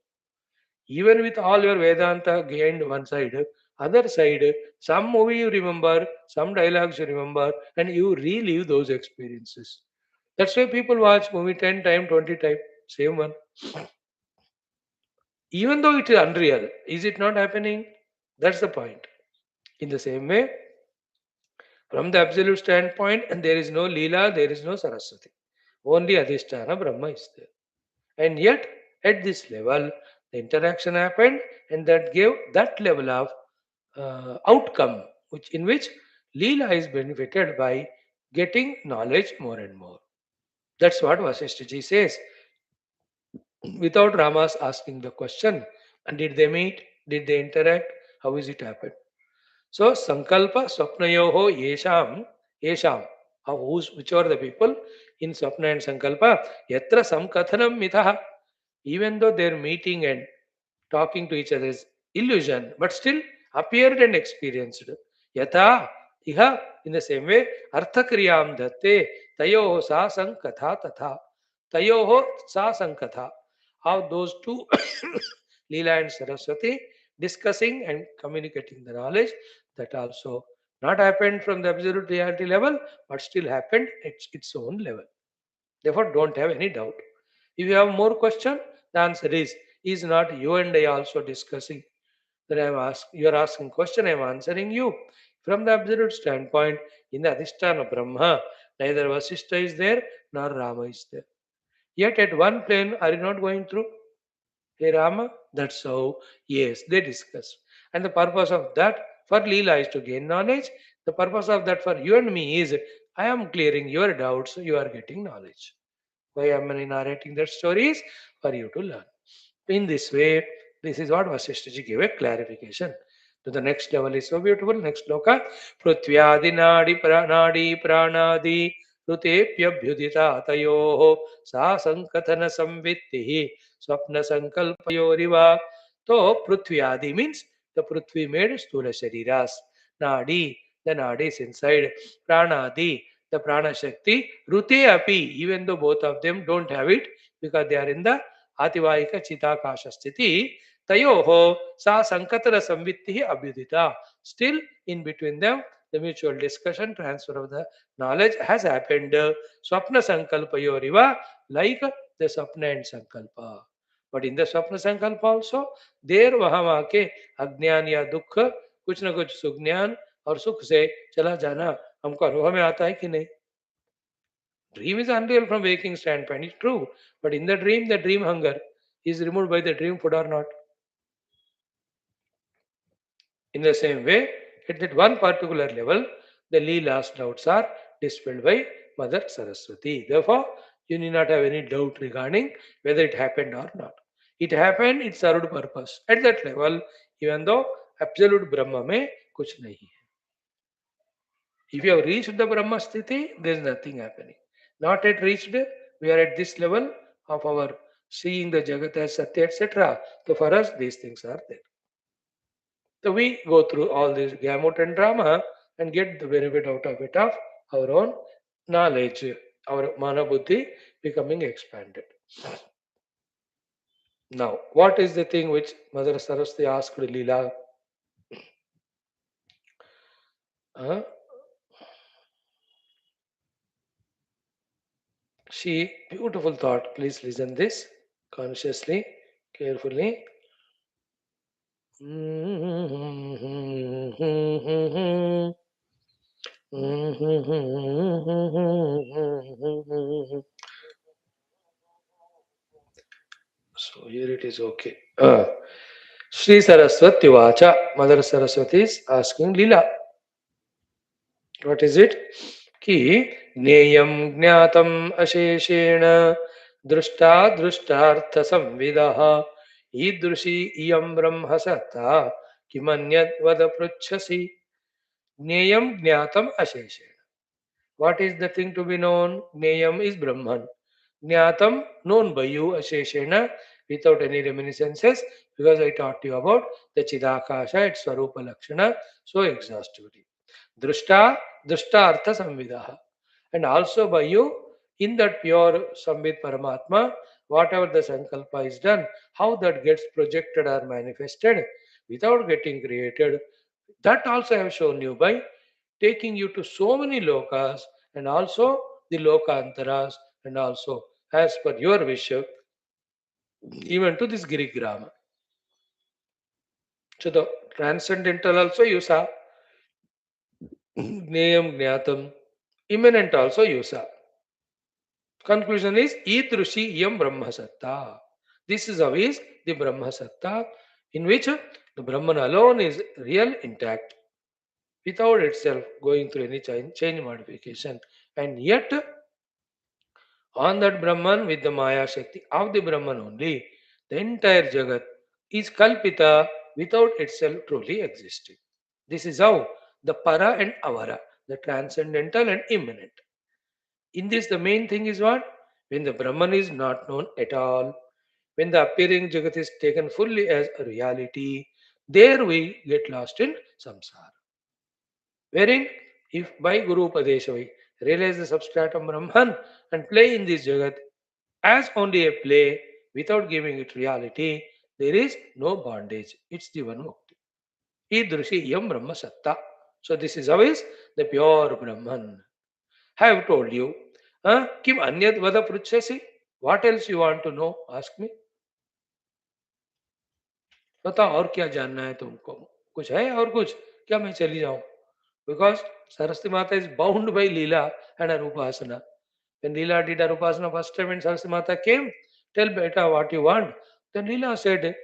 Even with all your Vedanta gained one side, other side, some movie you remember, some dialogues you remember, and you relive those experiences. That's why people watch movie 10 times, 20 times, same one. Even though it is unreal, is it not happening? That's the point. In the same way, from the absolute standpoint, and there is no Leela, there is no Saraswati. Only Adhisthana Brahma is there. And yet, at this level, the interaction happened, and that gave that level of outcome, which in which Leela is benefited by getting knowledge more and more. That's what Vasishtha says. Without Ramas asking the question, and did they meet? Did they interact? How is it happened? So Sankalpa Swapnayoho Yesham. Which are the people in Swapna and Sankalpa? Yatra Samkathanam Mitha. Even though their meeting and talking to each other is illusion, but still appeared and experienced. Yatha, iha, in the same way, arthakriyam dhatte, tayoho sa sankatha tatha. Tayoho sa sankatha. How those two, Leela and Saraswati, discussing and communicating the knowledge, that also not happened from the absolute reality level, but still happened at its own level. Therefore, don't have any doubt. If you have more question, the answer is not you and I also discussing that you are asking question, I am answering you. From the absolute standpoint, in the Adhisthana Brahma, neither Vasishtha is there nor Rama is there. Yet at one plane, are you not going through? Hey Rama, that's how, yes, they discuss. And the purpose of that for Leela is to gain knowledge. The purpose of that for you and me is I am clearing your doubts, you are getting knowledge. Why am I narrating that stories? For you to learn. In this way, this is what Vasishthaji gave a clarification. To the next level is so beautiful. Next loka. Prithvyadi nadi pranadi rutepyabhyudita tayoho sa sankatana samvittihi swapna sankalpayoriva. So, Prithvyadi means the Prithvi made Sthula Shariras. Nadi, the Nadi is inside. Pranadi, the Prana Shakti. Rute api, even though both of them don't have it because they are in the आतिवाहिक चिताकाश स्थिति तयोः सा संकतर संवित्ति अभ्युदिता still in between them the mutual discussion transfer of the knowledge has happened swapna sankalpayoriva like the swapna and sankalpa but in the swapna sankalpa also there वहाँ के अज्ञान या दुख कुछ न कुछ सुज्ञान और सुख से चला जाना हमको अनुभव में आता है कि नहीं Dream is unreal from waking standpoint. It's true. But in the dream hunger is removed by the dream food or not. In the same way, at that one particular level, the Leela's doubts are dispelled by Mother Saraswati. Therefore, you need not have any doubt regarding whether it happened or not. It happened, it served purpose. At that level, even though absolute Brahma में कुछ नहीं है. If you have reached the Brahma Sthiti, there is nothing happening. Not yet reached, we are at this level of our seeing the Jagat as Satya, etc. So for us, these things are there. So we go through all this gamut and drama and get the benefit out of it of our own knowledge, our mana buddhi becoming expanded. Now, what is the thing which Mother Saraswati asked Leela? She, beautiful thought, please listen this consciously, carefully. So here it is okay. Sri Saraswati Vacha, Mother Saraswati is asking Leela. What is it? कि ज्ञेयं ज्ञातम् अशेषेण दृष्टा दृष्टार्थ संविदः ईदृशी इयं ब्रह्म सत्ता किमन्यद् वद पृच्छसि ज्ञेयं ज्ञातम् अशेषेण. What is the thing to be known? Jneyam is Brahman. Jnatam, known by you, Asheshena, without any reminiscences, because I taught you about the Chidakasha, its Swarupa Lakshana, so exhaustively. Drushta, Drushta Artha Samvidaha. And also by you, in that pure Sambit Paramatma, whatever the Sankalpa is done, how that gets projected or manifested without getting created, that also I have shown you by taking you to so many lokas and also the lokantaras and also as per your wish even to this Girigrama. So the transcendental also you saw, Gneyam Gnatam, immanent also you saw. Conclusion is Idrushi Yam Brahma Satta. This is how is the Brahma Satta in which the Brahman alone is real intact without itself going through any change modification. And yet on that Brahman with the Maya Shakti of the Brahman only, the entire Jagat is Kalpita without itself truly existing. This is how the Para and Avara, the transcendental and immanent. In this, the main thing is what? When the Brahman is not known at all, when the appearing Jagat is taken fully as a reality, there we get lost in samsara. Wherein, if by Guru Upadesha we realize the substratum Brahman and play in this Jagat as only a play without giving it reality, there is no bondage. It's Jivan Mukti. Idrushi Yam Brahma Satta. So this is always the pure Brahman. I have told you. Kim Anyat Vada Pruchasi? What else you want to know? Ask me. बताओ और क्या जानना है तुमको? कुछ है और कुछ? क्या मैं चली जाऊं? Because Saraswati Mata is bound by Leela and her Upasana. When Leela did her Upasana first time when Saraswati Mata came, tell beta what you want. Then Leela said,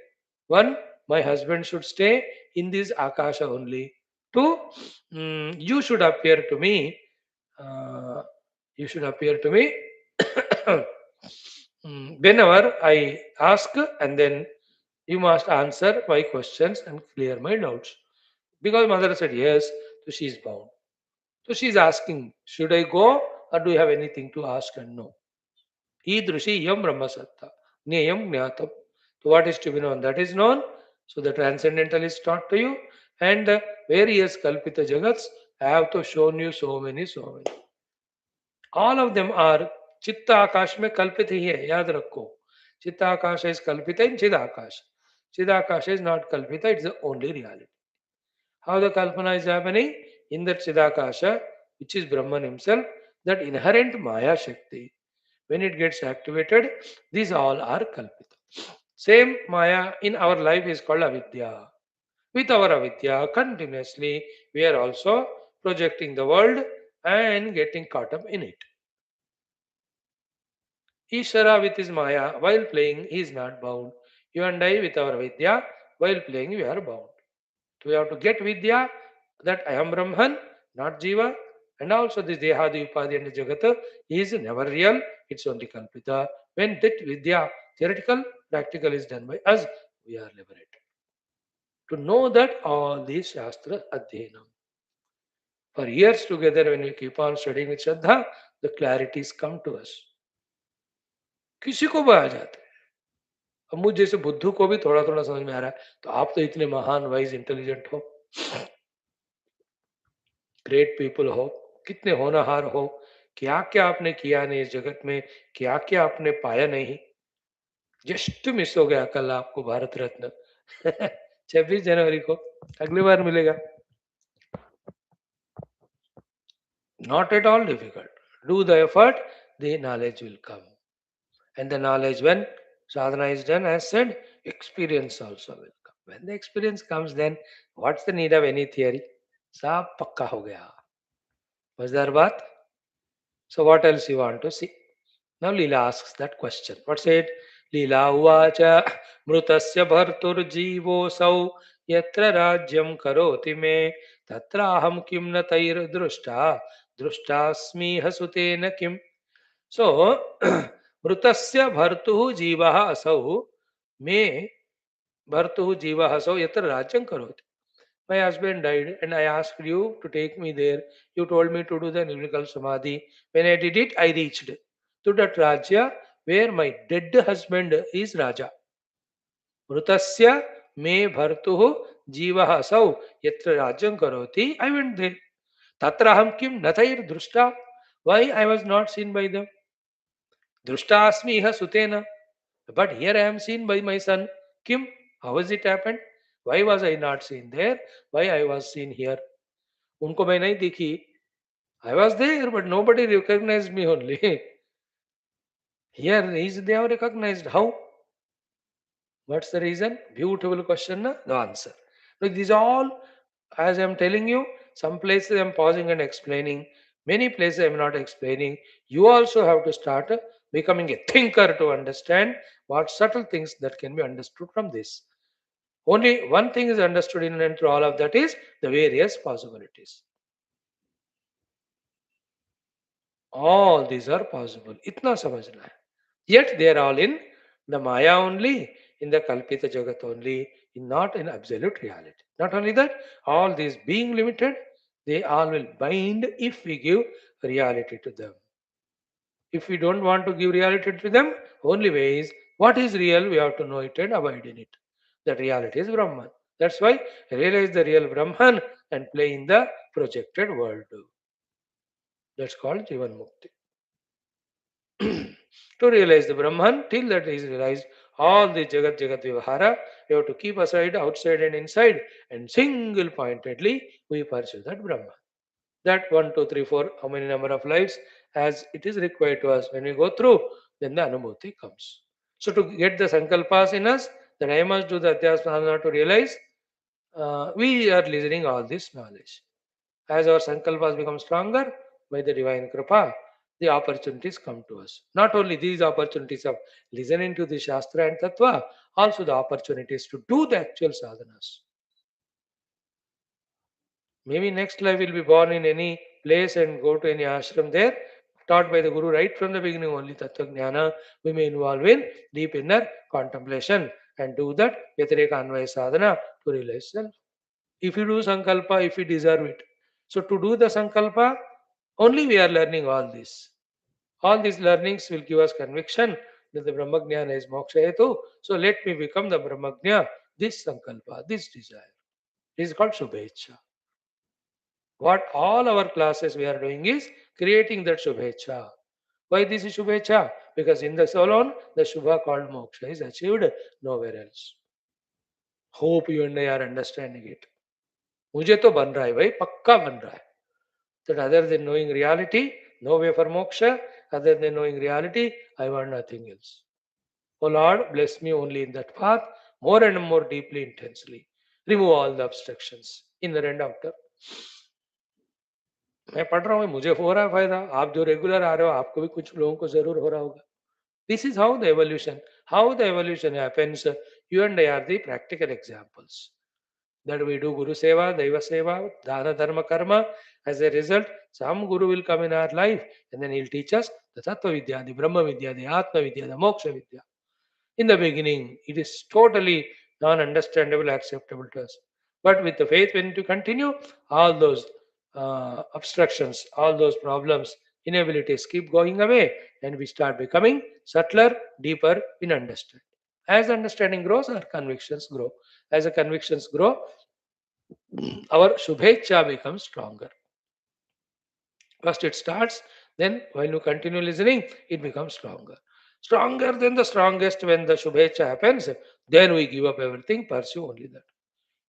one, my husband should stay in this Akasha only. Two, you should appear to me. Uh, you should appear to me whenever I ask, and then you must answer my questions and clear my doubts. Because mother said yes, so she is bound. So she is asking, should I go or do you have anything to ask? And no. Idrushi yam brahmasatta. Niyam jnatam. So what is to be known? That is known. So the transcendental is taught to you. And the various kalpita jagats have to shown you so many, so many. All of them are चित्त आकाश में कल्पित ही है याद रखो चित्त आकाश is kalpita in chid akash chid akash is not kalpita it's the only reality how the kalpana is happening in that chidakasha which is Brahman himself that inherent maya shakti when it gets activated these all are kalpita same maya in our life is called avidya with our avidya continuously we are also projecting the world and getting caught up in it. Ishvara with his Maya, while playing, he is not bound. You and I with our Vidya, while playing, we are bound. So we have to get Vidya, that I am Brahman, not Jiva, and also this Dehadi, Upadhi, and Jagata is never real, it's only Kalpita. When that Vidya, theoretical, practical is done by us, we are liberated. To know that all these Shastra Adhyanam. For years together, when we keep on studying with Shraddha, the clarities come to us. किसी को भी आ जाता है अब मुझ जैसे बुद्धू को भी थोड़ा थोड़ा समझ में आ रहा है तो आप तो इतने महान वाइज इंटेलिजेंट हो ग्रेट पीपल हो कितने होनहार हो क्या क्या आपने किया नहीं इस जगत में क्या क्या आपने पाया नहीं जस्ट मिस हो गया कल आपको भारत रत्न 26 जनवरी को अगली बार मिलेगा not at all difficult do the effort the knowledge will come and the knowledge when sadhana is done as said experience also will come when the experience comes then what's the need of any theory सब पक्का हो गया मजेदार बात so what else you want to see now Leela asks that question what's it Leela uvacha mrutasya bharturjivosau yatra rajyam karoti me tatra aham kim na tair drustasmi hasutena kim so मृतस्य भर्तुः जीवः असौ मे भर्तुः जीवः असौ यत्र राज्यं करोति my husband died and I asked you to take me there you told me to do the nirvikalpa samadhi when I did it I reached to that rajya where my dead husband is raja mृतस्य मे भर्तुः जीवः असौ यत्र राज्यं करोति I went there तत्र अहं किं न तैर् दृष्टा why I was not seen by them दृष्टास्मि इह सुतेन but here I am seen by my son Kim. How has it happened? Why was I not seen there? Why I was seen here? उनको मैं नहीं दिखी. I was there, but nobody recognized me only. Here is they have recognized. How? What's the reason? Beautiful question, na? The answer. Look, these all, as I am telling you, some places I am pausing and explaining. Many places I am not explaining. You also have to start becoming a thinker to understand what subtle things that can be understood from this. Only one thing is understood in and through all of that is the various possibilities. All these are possible. Itna samajhna hai. Yet they are all in the Maya only, in the Kalpita Jagat only, not in absolute reality. Not only that, all these being limited, they all will bind if we give reality to them. If we don't want to give reality to them, only way is what is real, we have to know it and abide in it. That reality is Brahman. That's why realize the real Brahman and play in the projected world. That's called Jivan Mukti. To realize the Brahman, till that is realized, All the Jagat Vivahara, we have to keep aside, outside and inside, and single pointedly we pursue that Brahma. That one, two, three, four, how many number of lives as it is required to us. When we go through, then the Anubhuti comes. So to get the Sankalpas in us, that I must do the Adhyasana to realize we are listening all this knowledge. As our Sankalpas become stronger by the divine Kripa, the opportunities come to us. Not only these opportunities of listening to the Shastra and Tattva, also the opportunities to do the actual sadhanas. Maybe next life will be born in any place and go to any ashram there, taught by the Guru right from the beginning only Tattva Jnana. We may involve in deep inner contemplation and do that Vyatireka Anvaya Sadhana to realize self. If you do Sankalpa, if you deserve it. So to do the Sankalpa, only we are learning all this. All these learnings will give us conviction that the Brahmajnana is moksha hetu. So let me become the Brahmajna, this Sankalpa, this desire. This is called Shubhecha. What all our classes we are doing is creating that Shubhecha. Why this is Shubhecha? Because in this alone, the Shubha called moksha is achieved nowhere else. Hope you and I are understanding it. मुझे तो बन रहा है भाई, पक्का बन रहा है. That other than knowing reality, no way for moksha. Other than knowing reality, I want nothing else. Oh Lord, bless me only in that path, more and more deeply, intensely. Remove all the obstructions. Inner and outer. मैं पढ़ रहा हूँ, मुझे हो रहा है फायदा. आप जो रेगुलर आ रहे हो, आपको भी कुछ लोगों को जरूर हो रहा होगा. This is how the evolution happens. You and I are the practical examples. That we do Guru Seva, Daiva Seva, Dana Dharma Karma. As a result, some Guru will come in our life and then he'll teach us the Tattva Vidya, the Brahma Vidya, the Atma Vidya, the Moksha Vidya. In the beginning, it is totally non-understandable, acceptable to us. But with the faith, when to continue, all those obstructions, all those problems, inabilities keep going away and we start becoming subtler, deeper in understanding. As understanding grows, our convictions grow. As the convictions grow, our Shubhecha becomes stronger. First it starts, then while you continue listening, it becomes stronger. Stronger than the strongest when the Shubhecha happens, then we give up everything, pursue only that.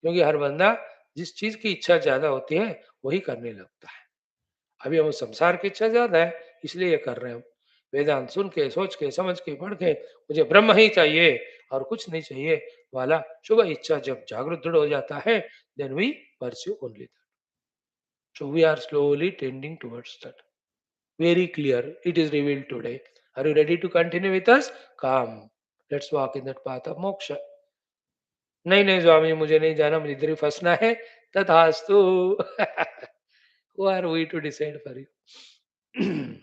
क्योंकि हर बंदा जिस चीज की इच्छा ज्यादा होती है वही करने लगता है. अभी हम संसार की इच्छा ज्यादा है इसलिए ये कर रहे हैं. वेदांत सुन के सोच के समझ के पढ़ के मुझे ब्रह्म ही चाहिए और कुछ नहीं चाहिए वाला शुभ इच्छा जब जागृत दृढ़ हो जाता है, then we pursue only that. So we are slowly tending towards that. Very clear. It is revealed today. Are you ready to continue with us? Come. Let's walk in that path of moksha. नहीं नहीं स्वामी, मुझे नहीं जाना, मुझे इधर ही फंसना है. तथास्तु. Who are we to decide for you?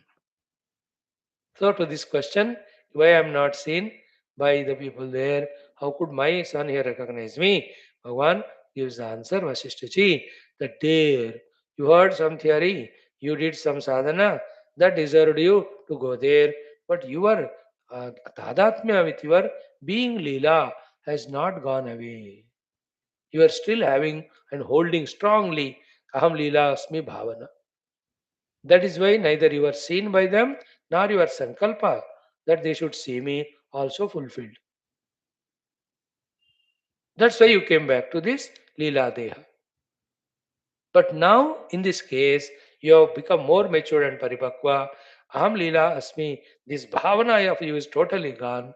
So to this question, why I am not seen by the people there? How could my son here recognize me? Bhagavan gives the answer, Vaashishthaji, that there you heard some theory, you did some sadhana, that deserved you to go there, but your tadatmya with your being Leela has not gone away. You are still having and holding strongly Aham Leela Asmi Bhavana. That is why neither you are seen by them nor your sankalpa that they should see me also fulfilled. That's why you came back to this Leela Deha. But now, in this case, you have become more mature and paripakwa. Aham Leela Asmi, this bhavana of you is totally gone.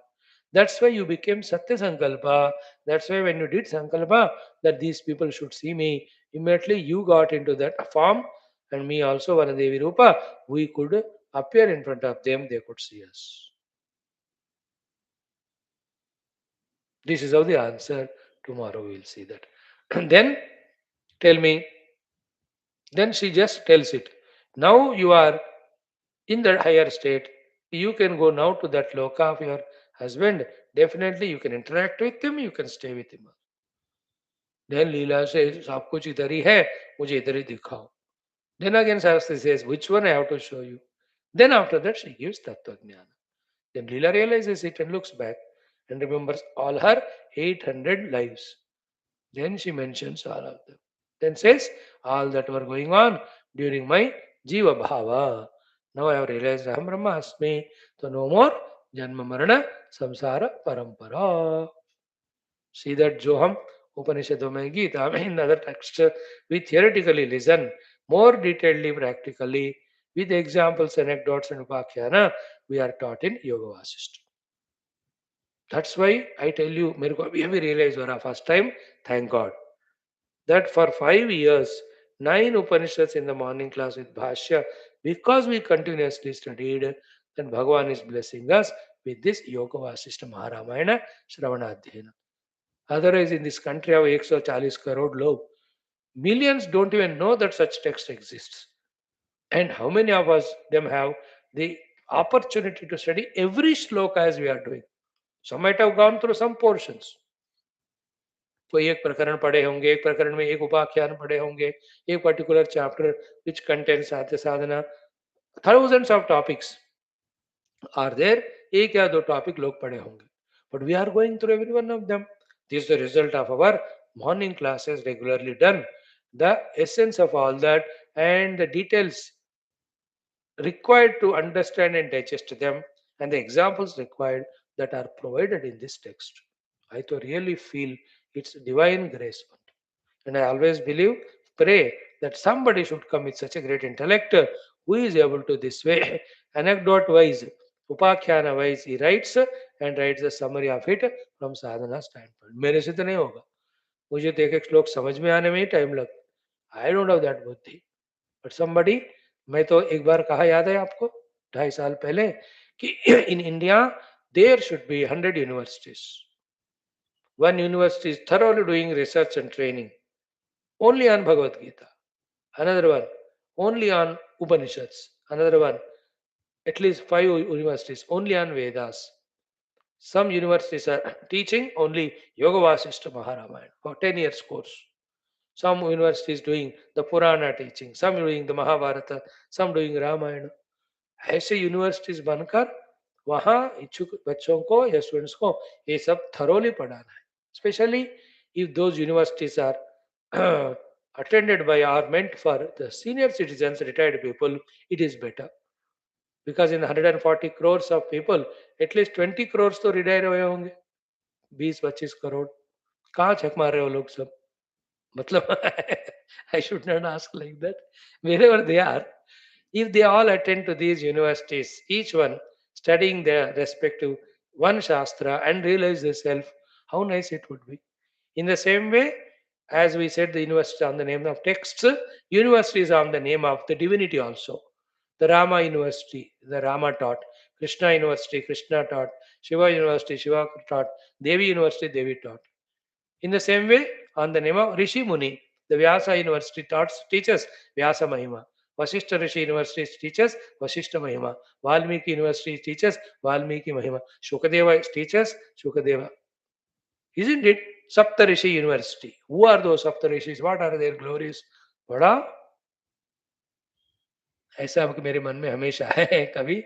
That's why you became Satya Sankalpa. That's why when you did Sankalpa, that these people should see me, immediately you got into that form, and me also, Vanadevi Rupa, we could appear in front of them, they could see us. This is how the answer. Tomorrow we will see that. And then tell me, then she just tells it. Now you are in that higher state. You can go now to that loka of your husband. Definitely you can interact with him, you can stay with him. Then Leela says, सब कुछ इधर ही है, मुझे इधर ही दिखाओ. Then again Saraswati says, which one I have to show you? Then after that she gives Tattva Jnana. Then Leela realizes it and looks back and remembers all her 800 lives. Then she mentions all of them. Then says, all that were going on during my Jiva Bhava. Now I have realized Aham Brahmasmi. So no more जन्म मरण संसार परंपरा. See that Joham Upanishadom and Gita in other texts we theoretically listen more detailedly practically with examples, anecdotes and upakhyana we are taught in Yoga Vasishtha. That's why I tell you, मेरे को अभी अभी realize हो रहा first time, thank God, that for 5 years, 9 Upanishads in the morning class with Bhashya, because we continuously studied, then Bhagavan is blessing us with this Yoga Vasishtha Maharamayana Shravanadhyayana. Otherwise, in this country of 140 crore log, millions don't even know that such text exists. And how many of us them have the opportunity to study every shloka as we are doing? Some might have gone through some portions. कोई एक प्रकरण पढ़े होंगे, एक प्रकरण में एक उपाख्यान पढ़े होंगे, एक पर्टिकुलर चैप्टर which contains साध्य साधना, thousands of topics are there. एक या दो टॉपिक लोग पढ़े होंगे, but we are going through every one of them. This is the result of our morning classes regularly done. The essence of all that and the details required to understand and digest them and the examples required that are provided in this text. I to really feel it's divine grace. And I always believe, pray that somebody should come with such a great intellect who is able to this way, anecdote wise, upakhyana wise, he writes and writes the summary of it from sadhana standpoint. मेरे से तो नहीं होगा, मुझे तो एक एक श्लोक समझ में आने में ही टाइम लगता. आई डोंट हैव दैट बुद्धि. बट समबडी, मैं तो एक बार कहा याद है आपको 2.5 साल पहले कि in India there should be 100 universities. One university is thoroughly doing research and training only on Bhagavad Gita. Another one only on Upanishads. Another one, at least 5 universities only on Vedas. Some universities are teaching only Yoga Vasishtha Maharamayana for 10 years course. Some universities doing the Purana teaching, some doing the Mahabharata, some doing Ramayana. ऐसे universities बनकर वहाँ इच्छुक बच्चों को या students को ये सब थरोली पढ़ाना है. Especially if those universities are attended by or meant for the senior citizens, retired people, it is better. Because in 140 crores of people, at least 20 crores तो रिटायर हुए होंगे. 20-25 करोड़ कहाँ छक मार रहे हो लोग सब. मतलब I should not ask like that. Wherever they are, if they all attend to these universities, each one studying their respective one Shastra and realize themselves, how nice it would be. In the same way, as we said, the university on the name of texts, university is on the name of the divinity also. The Rama University, the Rama taught. Krishna University, Krishna taught. Shiva University, Shiva taught. Devi University, Devi taught. In the same way, on the name of Rishi Muni, the Vyasa University teaches Vyasa Mahima. Vaashishtha Rishi University teaches Vaashishtha Mahima. Valmiki University teaches Valmiki Mahima. Shukadeva teaches Shukadeva. Isn't it? Saptarishi University. Who are those Saptarishis? What are their glories? बड़ा ऐसा मेरे मन में हमेशा है, कभी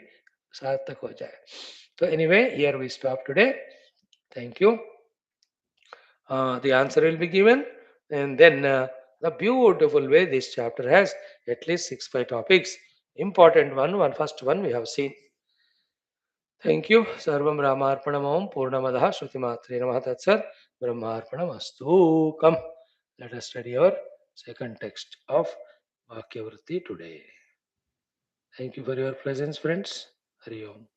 सार्थक हो जाए. So anyway, here we stop today. Thank you. The answer will be given, and then the beautiful way this chapter has at least 6-5 topics. Important one first one we have seen. Thank you. Sarvam Ramarpanam Om Purnamadaha Shrutimatre Namaha Tatsat Brahmarpanam Astu. Come, let us study our second text of Vakyavritti today. Thank you for your presence, friends. Hari Om.